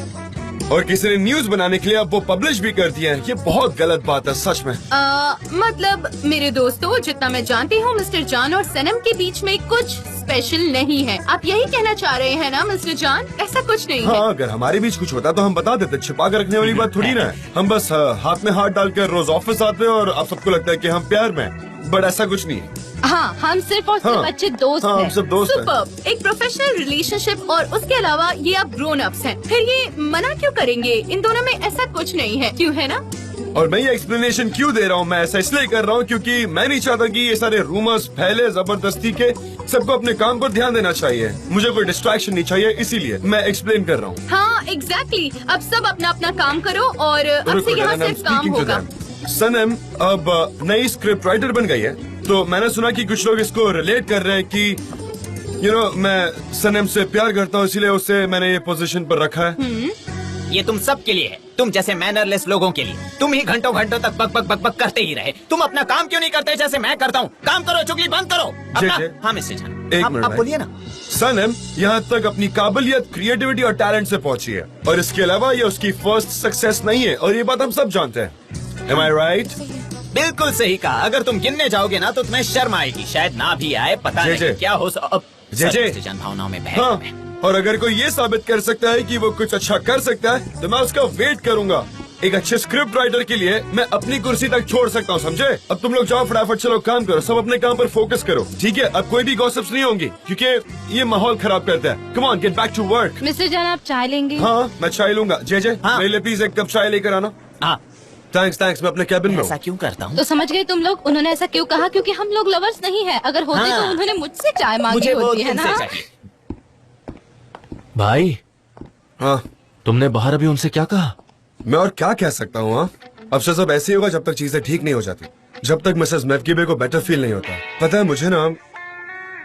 और किसी ने न्यूज बनाने के लिए अब वो पब्लिश भी कर दिया है। ये बहुत गलत बात है सच में। मतलब मेरे दोस्तों, जितना मैं जानती हूँ मिस्टर जान और सनम के बीच में कुछ स्पेशल नहीं है। आप यही कहना चाह रहे हैं ना मिस्टर जान? ऐसा कुछ नहीं है। हाँ, अगर हमारे बीच कुछ होता तो हम बता देते। छिपा कर रखने वाली बात थोड़ी ना है। हम बस हाथ में हाथ डालकर रोज ऑफिस आते हैं और आप सबको लगता है कि हम प्यार में हैं। बट ऐसा कुछ नहीं है। हाँ, हम सिर्फ और सिर्फ हाँ, अच्छे दोस्त हाँ, हम हैं। सब दोस्त हैं। सुपर्ब। एक प्रोफेशनल रिलेशनशिप और उसके अलावा ये आप ग्रोन अप्स हैं, फिर ये मना क्यों करेंगे? इन दोनों में ऐसा कुछ नहीं है, क्यों है ना? और मैं ये एक्सप्लेनेशन क्यों दे रहा हूँ, मैं ऐसा इसलिए कर रहा हूँ क्योंकि मैं नहीं चाहता कि ये सारे रूमर्स फैले जबरदस्ती के। सबको अपने काम पर ध्यान देना चाहिए, मुझे कोई डिस्ट्रैक्शन नहीं चाहिए, इसीलिए मैं एक्सप्लेन कर रहा हूँ। हाँ एग्जैक्टली। अब सब अपना अपना काम करो और अब से यहाँ सिर्फ काम होगा। सनम अब नई स्क्रिप्ट राइटर बन गई है, तो मैंने सुना कि कुछ लोग इसको रिलेट कर रहे हैं कि मैं सनम से प्यार करता हूँ, इसीलिए उसे मैंने ये पोजीशन पर रखा है। ये तुम सब के लिए है, तुम जैसे मैनरलेस लोगों के लिए। तुम ही घंटों घंटों तक बक बक बक बक करते ही रहे। तुम अपना काम क्यों नहीं करते जैसे मैं करता हूँ? काम करो, चुगली बंद करो अपना। जे। हाँ मिस्टर जान, एक आप मिनट भाई। बोलिए ना। सनम यहाँ तक अपनी काबिलियत, क्रिएटिविटी और टैलेंट से पहुंची है, और इसके अलावा ये उसकी फर्स्ट सक्सेस नहीं है, और ये बात हम सब जानते हैं। Am I right? बिल्कुल सही कहा। अगर तुम गिनने जाओगे ना तो तुम्हें शर्म आएगी, शायद ना भी आए, पता जे, नहीं जे। क्या हो। जे, जे। मिस्टर जान, भावनाओं में बह हाँ, मैं। और अगर कोई ये साबित कर सकता है कि वो कुछ अच्छा कर सकता है तो मैं उसका वेट करूंगा। एक अच्छे स्क्रिप्ट राइटर के लिए मैं अपनी कुर्सी तक छोड़ सकता हूँ, समझे? अब तुम लोग जाओ, फटाफट चलो काम करो, सब अपने काम पर फोकस करो, ठीक है? अब कोई भी गॉसिप्स नहीं होंगी क्योंकि ये माहौल खराब करता है। Come on, get back to work. Mister जान, आप चाय लेंगे? हाँ, मैं चाय लूंगा। जे हाँ। मेरे लिए प्लीज एक कप चाय लेकर आना। हाँ, थैंक्स, मैं अपने कैबिन में ऐसा हूँ। क्यों करता हूँ? तो समझ गए तुम लोग, उन्होंने ऐसा क्यों कहा? क्योंकि हम लोग लवर्स नहीं है। अगर होते हाँ। तो उन्होंने मुझसे चाय मांगी मुझे वो होती है तुमसे ना। चाहिए। भाई, हाँ, तुमने बाहर अभी उनसे क्या कहा? मैं और क्या कह सकता हूँ? हाँ, अब से सब ऐसे ही होगा जब तक चीजें ठीक नहीं हो जाती, जब तक मिसेस मैफकीबे को बेटर फील नहीं होता। पता है, मुझे ना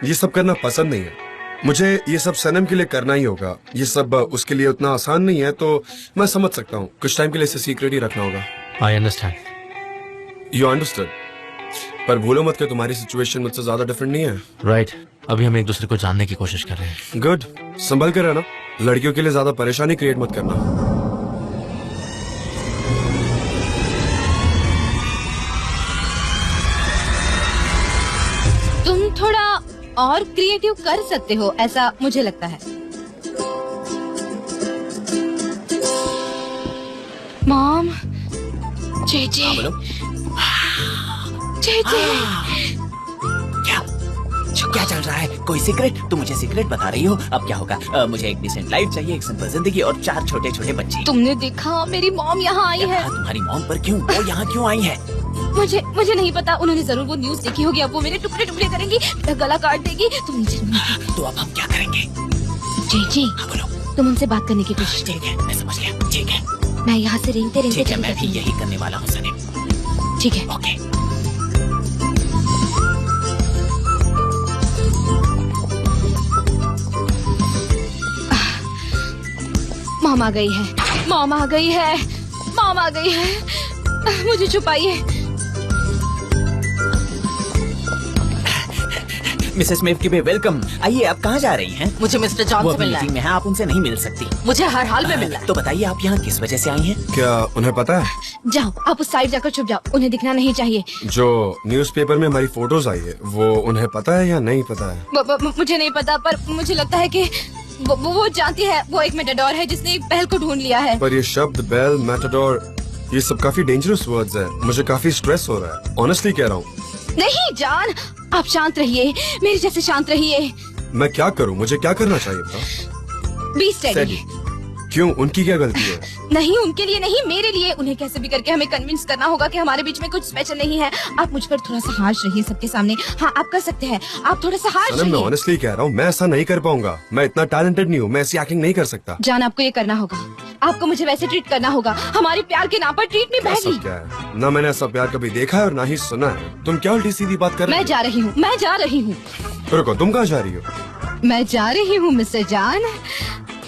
ये सब करना पसंद नहीं है। मुझे ये सब सनम के लिए करना ही होगा। ये सब उसके लिए उतना आसान नहीं है, तो मैं समझ सकता हूँ कुछ टाइम के लिए इसे सीक्रेट ही रखना होगा। I understand. यू अंडरस्टैंड, पर भूलो मत कि तुम्हारी सिचुएशन मुझसे ज्यादा डिफरेंट नहीं है। राइट, अभी हम एक दूसरे को जानने की कोशिश कर रहे हैं। गुड, संभल कर रहना। लड़कियों के लिए ज्यादा परेशानी क्रिएट मत करना। तुम थोड़ा और क्रिएटिव कर सकते हो, ऐसा मुझे लगता है। मॉम, जेजे, बोलो। जेजे, क्या चल रहा है? कोई सीक्रेट? तुम मुझे सीक्रेट बता रही हो? अब क्या होगा? मुझे एक डिसेंट लाइफ चाहिए, एक सिंपल जिंदगी और 4 छोटे छोटे बच्चे। तुमने देखा मेरी मॉम यहाँ आई है? तुम्हारी मॉम पर क्यों? वो यहाँ क्यों आई है? मुझे नहीं पता। उन्होंने जरूर वो न्यूज देखी होगी। अब वो मेरे टुकड़े टुकड़े करेंगी, मेरा गला काट देगी। तुम नीचे तो अब हम क्या करेंगे? जी, हाँ बोलो। तुम उनसे बात करने की कोशिश ठीक है, मैं समझ गया। ठीक है, मैं यहाँ से रेंगते ठीक है, चली मैं भी जाती यही करने वाला हूँ सनम। हूँ। ठीक है। ओके। मॉम आ गई है, मॉम आ गई है, मॉम आ गई है। मुझे छुपाइए। Mrs मेफकीबे, welcome. आइए, आप कहाँ जा रही हैं? मुझे मिस्टर जॉन वो से अभी मिलना मीटिंग है। में है, आप उनसे नहीं मिल सकती। मुझे हर हाल में मिलना है। तो बताइए, आप यहाँ किस वजह से आई हैं? क्या उन्हें पता है जाओ, आप उस साइड जाकर छुप जाओ, उन्हें दिखना नहीं चाहिए। जो न्यूज़पेपर में हमारी फोटोज आई है वो उन्हें पता है या नहीं पता है? मुझे नहीं पता, पर मुझे लगता है कि वो जानती है। वो एक मेटाडोर है जिसने एक बहल को ढूंढ लिया है। पर ये शब्द बेल, मैटाडोर, ये सब काफी डेंजरस वर्ड्स है। मुझे काफी स्ट्रेस हो रहा है, ऑनेस्टली कह रहा हूँ। नहीं जान, आप शांत रहिए, मेरे जैसे शांत रहिए। मैं क्या करूँ? मुझे क्या करना चाहिए बताओ? Be steady. क्यों, उनकी क्या गलती है? नहीं, उनके लिए नहीं, मेरे लिए। उन्हें कैसे भी करके हमें कन्विंस करना होगा कि हमारे बीच में कुछ स्पेशल नहीं है। आप मुझ पर थोड़ा सा हार्श रहिए सबके सामने। हाँ, आप कर सकते हैं, आप थोड़ा सा हार्श सनम, मैं रहिए। ऑनेस्टली कह रहा हूँ, मैं ऐसा नहीं कर पाऊंगा। मैं इतना टैलेंटेड नहीं हूँ, मैं ऐसी एक्टिंग नहीं कर सकता। जान, आपको ये करना होगा। आपको मुझे वैसे ट्रीट करना होगा। हमारे प्यार के नाम पर ट्रीट नहीं ऐसा बहली। क्या है? ना मैंने ऐसा प्यार कभी देखा है और ना ही सुना है। तुम क्या उल्टी सीधी बात कर रही मैं जा रही हूँ, मैं जा रही हूँ, हो? रुको, तुम कहाँ जा रही हो? मैं जा रही हूँ मिस्टर जान,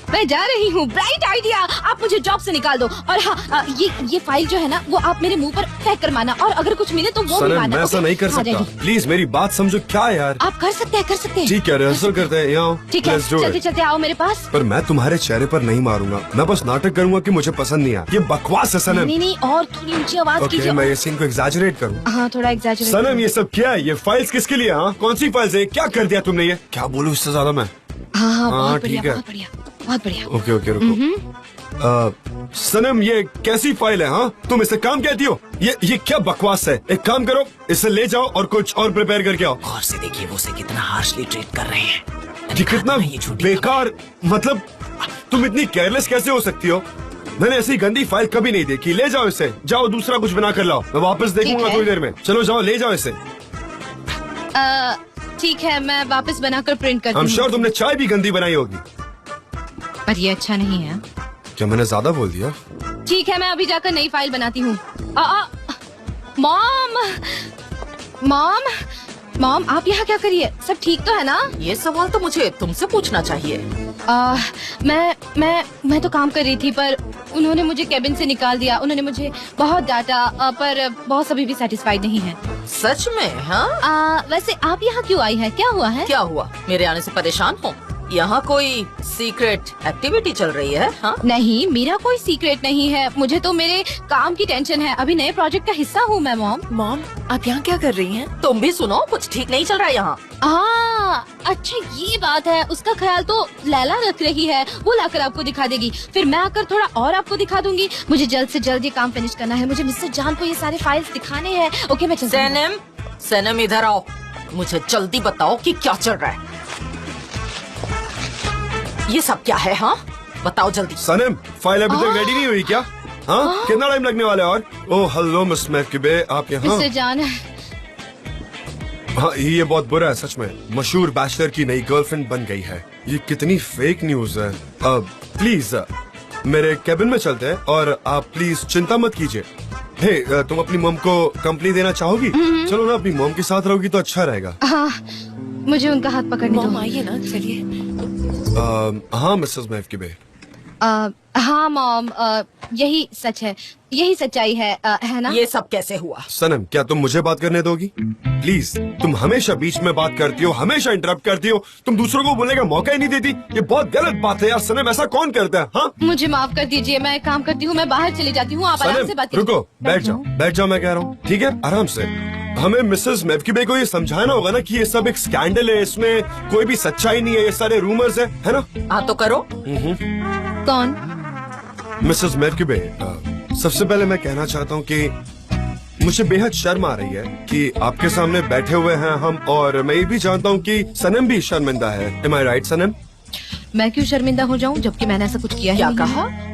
मैं जा रही हूँ। ब्राइट आइडिया, आप मुझे जॉब से निकाल दो। और हाँ, ये फाइल जो है ना, वो आप मेरे मुंह पर फेंक कर मारना, और अगर कुछ मिले तो वो भी सनम, मारना। मैं ऐसा ओके? नहीं कर आ सकता। जाएगी। प्लीज मेरी बात समझो। क्या यार? आप कर सकते हैं, कर सकते हैं। ठीक है, रिहर्सल करते हैं। यहाँ ठीक है, Let's do it. चलते चलते आओ मेरे पास। पर मैं तुम्हारे चेहरे पर नहीं मारूंगा, मैं बस नाटक करूंगा कि मुझे पसंद नहीं आया। ये बकवास है सनम। नहीं नहीं, और थोड़ी ऊंची आवाज ओके, कीजिए। मैं ये सीन को एग्जैजरेट करूँ। हाँ, थोड़ा एग्जैजरेट। सनम, ये सब क्या है? ये फाइल्स किसके लिए? हाँ, कौन सी फाइल्स है? क्या कर दिया तुमने? ये क्या बोलूं इससे ज्यादा मैं? हाँ, हाँ, बहुत बढ़िया, ठीक है। बहुत बढ़िया, बहुत बढ़िया। ओके रुको। सनम ये कैसी फाइल है? हाँ, तुम इसे काम कहती हो? ये क्या बकवास है? एक काम करो, इसे ले जाओ और कुछ और प्रिपेयर करके आओ। गौर से देखिए वो उसे कितना हार्शली ट्रीट कर रहे हैं। ये कितना बेकार, मतलब तुम इतनी केयरलेस कैसे हो सकती हो? मैंने ऐसी गंदी फाइल कभी नहीं देखी। ले जाओ इसे, जाओ दूसरा कुछ बना कर लाओ, मैं वापस देखूंगा थोड़ी देर में। चलो जाओ, ले जाओ इसे। ठीक है, मैं वापस बनाकर प्रिंट करती I'm हूँ। sure तुमने चाय भी गंदी बनाई होगी। पर ये अच्छा नहीं है। क्या मैंने ज्यादा बोल दिया? ठीक है, मैं अभी जाकर नई फाइल बनाती हूँ। मॉम, आप यहाँ क्या करिए? सब ठीक तो है ना? ये सवाल तो मुझे तुमसे पूछना चाहिए। मैं तो काम कर रही थी, पर उन्होंने मुझे केबिन से निकाल दिया। उन्होंने मुझे बहुत डांटा, पर बॉस अभी भी सेटिस्फाइड नहीं है। सच में? हाँ। वैसे आप यहाँ क्यों आई है? क्या हुआ है? क्या हुआ? मेरे आने से परेशान हो? यहाँ कोई सीक्रेट एक्टिविटी चल रही है? हाँ? नहीं, मेरा कोई सीक्रेट नहीं है। मुझे तो मेरे काम की टेंशन है। अभी नए प्रोजेक्ट का हिस्सा हूँ मैं। मॉम, आप यहाँ क्या कर रही हैं? तुम भी सुनो, कुछ ठीक नहीं चल रहा है यहाँ। अच्छा ये बात है। उसका ख्याल तो लैला रख रही है, वो लाकर आपको दिखा देगी। फिर मैं आकर थोड़ा और आपको दिखा दूंगी। मुझे जल्द से जल्द ये काम फिनिश करना है। मुझे मिस्टर जान को ये सारे फाइल्स दिखाने हैं। ओके, मैं चलती हूँ। सनम इधर आओ, मुझे जल्दी बताओ कि क्या चल रहा है। ये सब क्या है? हाँ, बताओ जल्दी। सनम, फाइल अभी तक रेडी नहीं हुई क्या? हाँ, कितना टाइम लगने वाला है? और ओह हेलो मिस मैफकिबे, आप यहाँ? मिस्टर जान, हाँ, ये बहुत बुरा है सच में। मशहूर बैचलर की नई गर्लफ्रेंड बन गई है। ये कितनी फेक न्यूज है। प्लीज मेरे केबिन में चलते हैं और आप प्लीज चिंता मत कीजिए। हे, तुम अपनी मॉम को कंपनी देना चाहोगी? चलो ना, अपनी मॉम के साथ रहोगी तो अच्छा रहेगा। हाँ, मुझे उनका हाथ पकड़ने दो। मॉम आइए ना, चलिए। हाँ मिसेस मैफकिबे। हाँ मॉम, यही सच है, यही सच्चाई है ना? ये सब कैसे हुआ? सनम, क्या तुम मुझे बात करने दोगी? प्लीज, तुम हमेशा बीच में बात करती हो, हमेशा इंटरप्ट करती हो, तुम दूसरों को बोलने का मौका ही नहीं देती। ये बहुत गलत बात है यार। सनम, ऐसा कौन करता है? हाँ, मुझे माफ कर दीजिए, मैं एक काम करती हूँ, मैं बाहर चली जाती हूँ। आप आराम से बात कीजिए। रुको, बैठ जाओ, मैं कह रहा हूँ। ठीक है, आराम से। हमें मिसेस मैफकिबे को ये समझाना होगा ना कि ये सब एक स्कैंडल है, इसमें कोई भी सच्चाई नहीं है, ये सारे रूमर्स है ना? हाँ तो करो। कौन? मिसेस मैफकिबे, सबसे पहले मैं कहना चाहता हूँ कि मुझे बेहद शर्म आ रही है कि आपके सामने बैठे हुए हैं हम, और मैं ये भी जानता हूँ कि सनम भी शर्मिंदा है। Am I right, सनम? मैं क्यों शर्मिंदा हो जाऊँ, जबकि मैंने ऐसा कुछ किया ही नहीं। क्या कहा?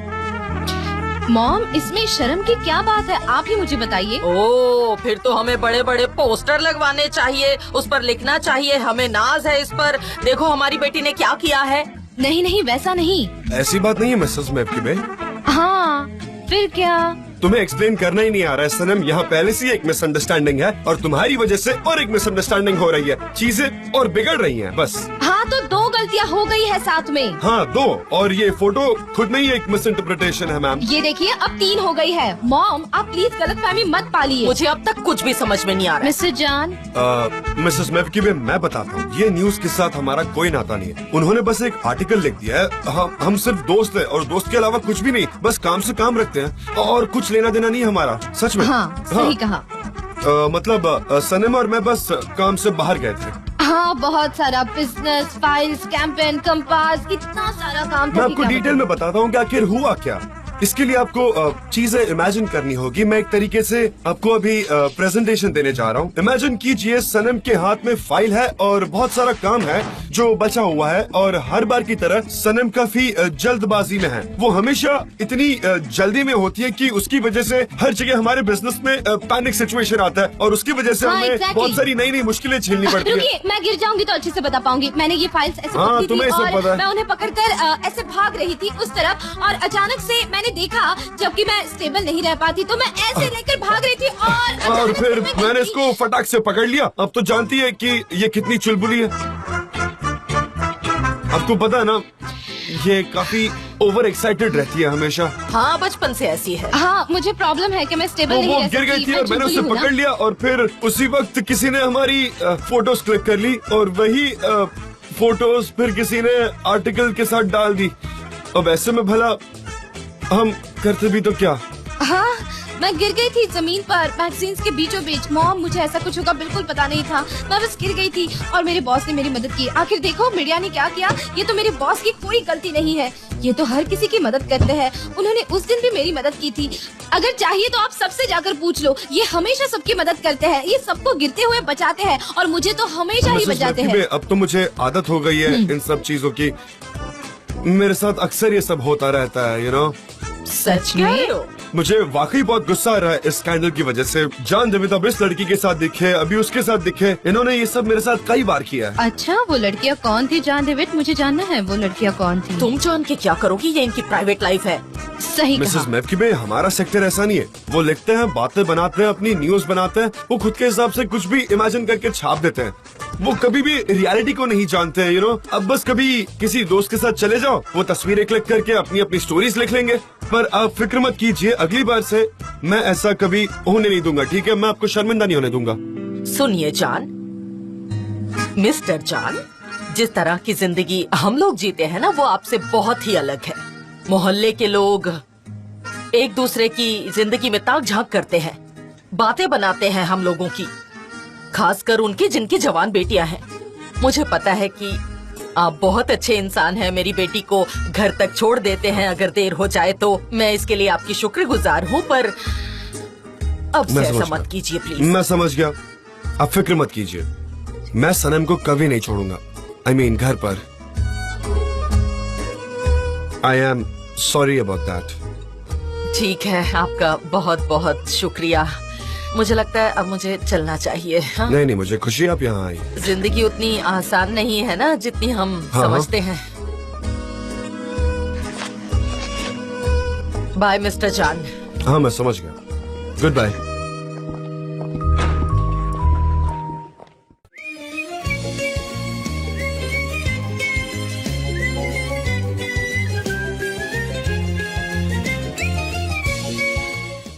मॉम, इसमें शर्म की क्या बात है? आप ही मुझे बताइए। ओ, फिर तो हमें बड़े बड़े पोस्टर लगवाने चाहिए, उस पर लिखना चाहिए हमें नाज है इस पर, देखो हमारी बेटी ने क्या किया है। नहीं, वैसा नहीं। ऐसी बात नहीं है मिसेस मैफकिबे। हाँ, फिर क्या? तुम्हें एक्सप्लेन करना ही नहीं आ रहा है सनम। यहाँ पहले से एक मिसअंडरस्टैंडिंग है और तुम्हारी वजह से और एक मिसअंडरस्टैंडिंग हो रही है, चीजें और बिगड़ रही हैं बस। हाँ, तो दो गलतियाँ हो गई है साथ में। हाँ, दो, और ये फोटो खुद में ही एक मिसइंटरप्रिटेशन है मैम। ये देखिए, अब 3 हो गई है। मॉम, आप प्लीज गलतफहमी मत पालिए। मुझे अब तक कुछ भी समझ में नहीं आ रहा है। मिस्टर जान, मिसेस मैफकिबे, मैं बताता हूँ, ये न्यूज के साथ हमारा कोई नाता नहीं है। उन्होंने बस एक आर्टिकल लिख दिया है। हम सिर्फ दोस्त है, और दोस्त के अलावा कुछ भी नहीं, बस काम से काम रखते हैं और कुछ लेना देना नहीं हमारा। सच में? हाँ, सही कहा। मतलब सनम और मैं बस काम से बाहर गए थे। हाँ, बहुत सारा बिजनेस, फाइल्स, कैंपेन, कंपास, इतना सारा काम। मैं आपको डिटेल में बताता हूँ कि आखिर हुआ क्या। इसके लिए आपको चीजें इमेजिन करनी होगी। मैं एक तरीके से आपको अभी प्रेजेंटेशन देने जा रहा हूँ। इमेजिन कीजिए सनम के हाथ में फाइल है और बहुत सारा काम है जो बचा हुआ है, और हर बार की तरह सनम काफी जल्दबाजी में है। वो हमेशा इतनी जल्दी में होती है कि उसकी वजह से हर जगह हमारे बिजनेस में पैनिक सिचुएशन आता है, और उसकी वजह से हमें बहुत सारी नई मुश्किलें झेलनी पड़ती है। मैं गिर जाऊंगी तो अच्छे से बता पाऊंगी। मैंने ये फाइल्स ऐसे पकड़ी थी और मैं उन्हें पकड़कर ऐसे भाग रही थी उस तरफ, और अचानक से मैंने देखा, जबकि मैं स्टेबल नहीं रह पाती, तो मैं ऐसे लेकर भाग रही थी और फिर मैंने इसको फटाक से पकड़ लिया। अब तो जानती है कि ये कितनी चुलबुली है। आपको पता है ना, ये काफी ओवर एक्साइटेड रहती है हमेशा। हाँ, बचपन से ऐसी है। हाँ, मुझे प्रॉब्लम है कि मैं स्टेबल नहीं रह सकती। गिर गई थी और मैंने उसे पकड़ लिया, और फिर उसी वक्त किसी ने हमारी फोटोज क्लिक कर ली, और वही फोटोज फिर किसी ने आर्टिकल के साथ डाल दी। अब ऐसे में भला हम करते भी तो क्या? हाँ, मैं गिर गई थी जमीन पर मैगजीन्स के बीचों बीच। मॉम, मुझे ऐसा कुछ होगा बिल्कुल पता नहीं था, मैं बस गिर गई थी और मेरे बॉस ने मेरी मदद की। आखिर देखो मीडिया ने क्या किया, ये तो मेरे बॉस की कोई गलती नहीं है, ये तो हर किसी की मदद करते हैं। उन्होंने उस दिन भी मेरी मदद की थी। अगर चाहिए तो आप सबसे जाकर पूछ लो, ये हमेशा सबकी मदद करते हैं, ये सबको गिरते हुए बचाते हैं और मुझे तो हमेशा ही बचाते हैं। अब तो मुझे आदत हो गई है इन सब चीजों की, मेरे साथ अक्सर ये सब होता रहता है, यू नो। सच में? मुझे वाकई बहुत गुस्सा आ रहा है इस स्कैंडल की वजह से। जान डेविड अब इस लड़की के साथ दिखे, अभी उसके साथ दिखे, इन्होंने ये सब मेरे साथ कई बार किया है। अच्छा, वो लड़कियाँ कौन थी जान डेविड? मुझे जानना है वो लड़कियाँ कौन थी। तुम जान के क्या करोगी, ये इनकी प्राइवेट लाइफ है। सही मिसेस कहा। मैफकिबे, हमारा सेक्टर ऐसा नहीं है। वो लिखते हैं, बातें बनाते हैं, अपनी न्यूज बनाते हैं, वो खुद के हिसाब से कुछ भी इमेजिन करके छाप देते हैं। वो कभी भी रियलिटी को नहीं जानते हैं, यू नो। अब बस कभी किसी दोस्त के साथ चले जाओ, वो तस्वीरें क्लिक करके अपनी अपनी स्टोरीज लिख लेंगे। पर आप फिक्र मत कीजिए, अगली बार से मैं ऐसा कभी होने नहीं दूंगा, ठीक है? मैं आपको शर्मिंदा नहीं होने दूंगा। सुनिए जान, मिस्टर जान, जिस तरह की जिंदगी हम लोग जीते हैं ना, वो आपसे बहुत ही अलग है। मोहल्ले के लोग एक दूसरे की जिंदगी में ताक झांक करते हैं, बातें बनाते हैं हम लोगों की, खासकर उनकी जिनकी जवान बेटियां हैं। मुझे पता है कि आप बहुत अच्छे इंसान हैं, मेरी बेटी को घर तक छोड़ देते हैं अगर देर हो जाए तो। मैं इसके लिए आपकी शुक्रगुजार हूँ, पर अब से ऐसा मत कीजिए प्लीज। मैं समझ गया, आप फिक्र मत कीजिए। मैं सनम को कभी नहीं छोड़ूंगा, I mean, घर पर। I am sorry about that. ठीक है, आपका बहुत बहुत शुक्रिया। मुझे लगता है अब मुझे चलना चाहिए। हाँ? नहीं, मुझे खुशी आप यहाँ आई। जिंदगी उतनी आसान नहीं है ना जितनी हम समझते हैं। बाय मिस्टर जान। हाँ, मैं समझ गया। Good bye.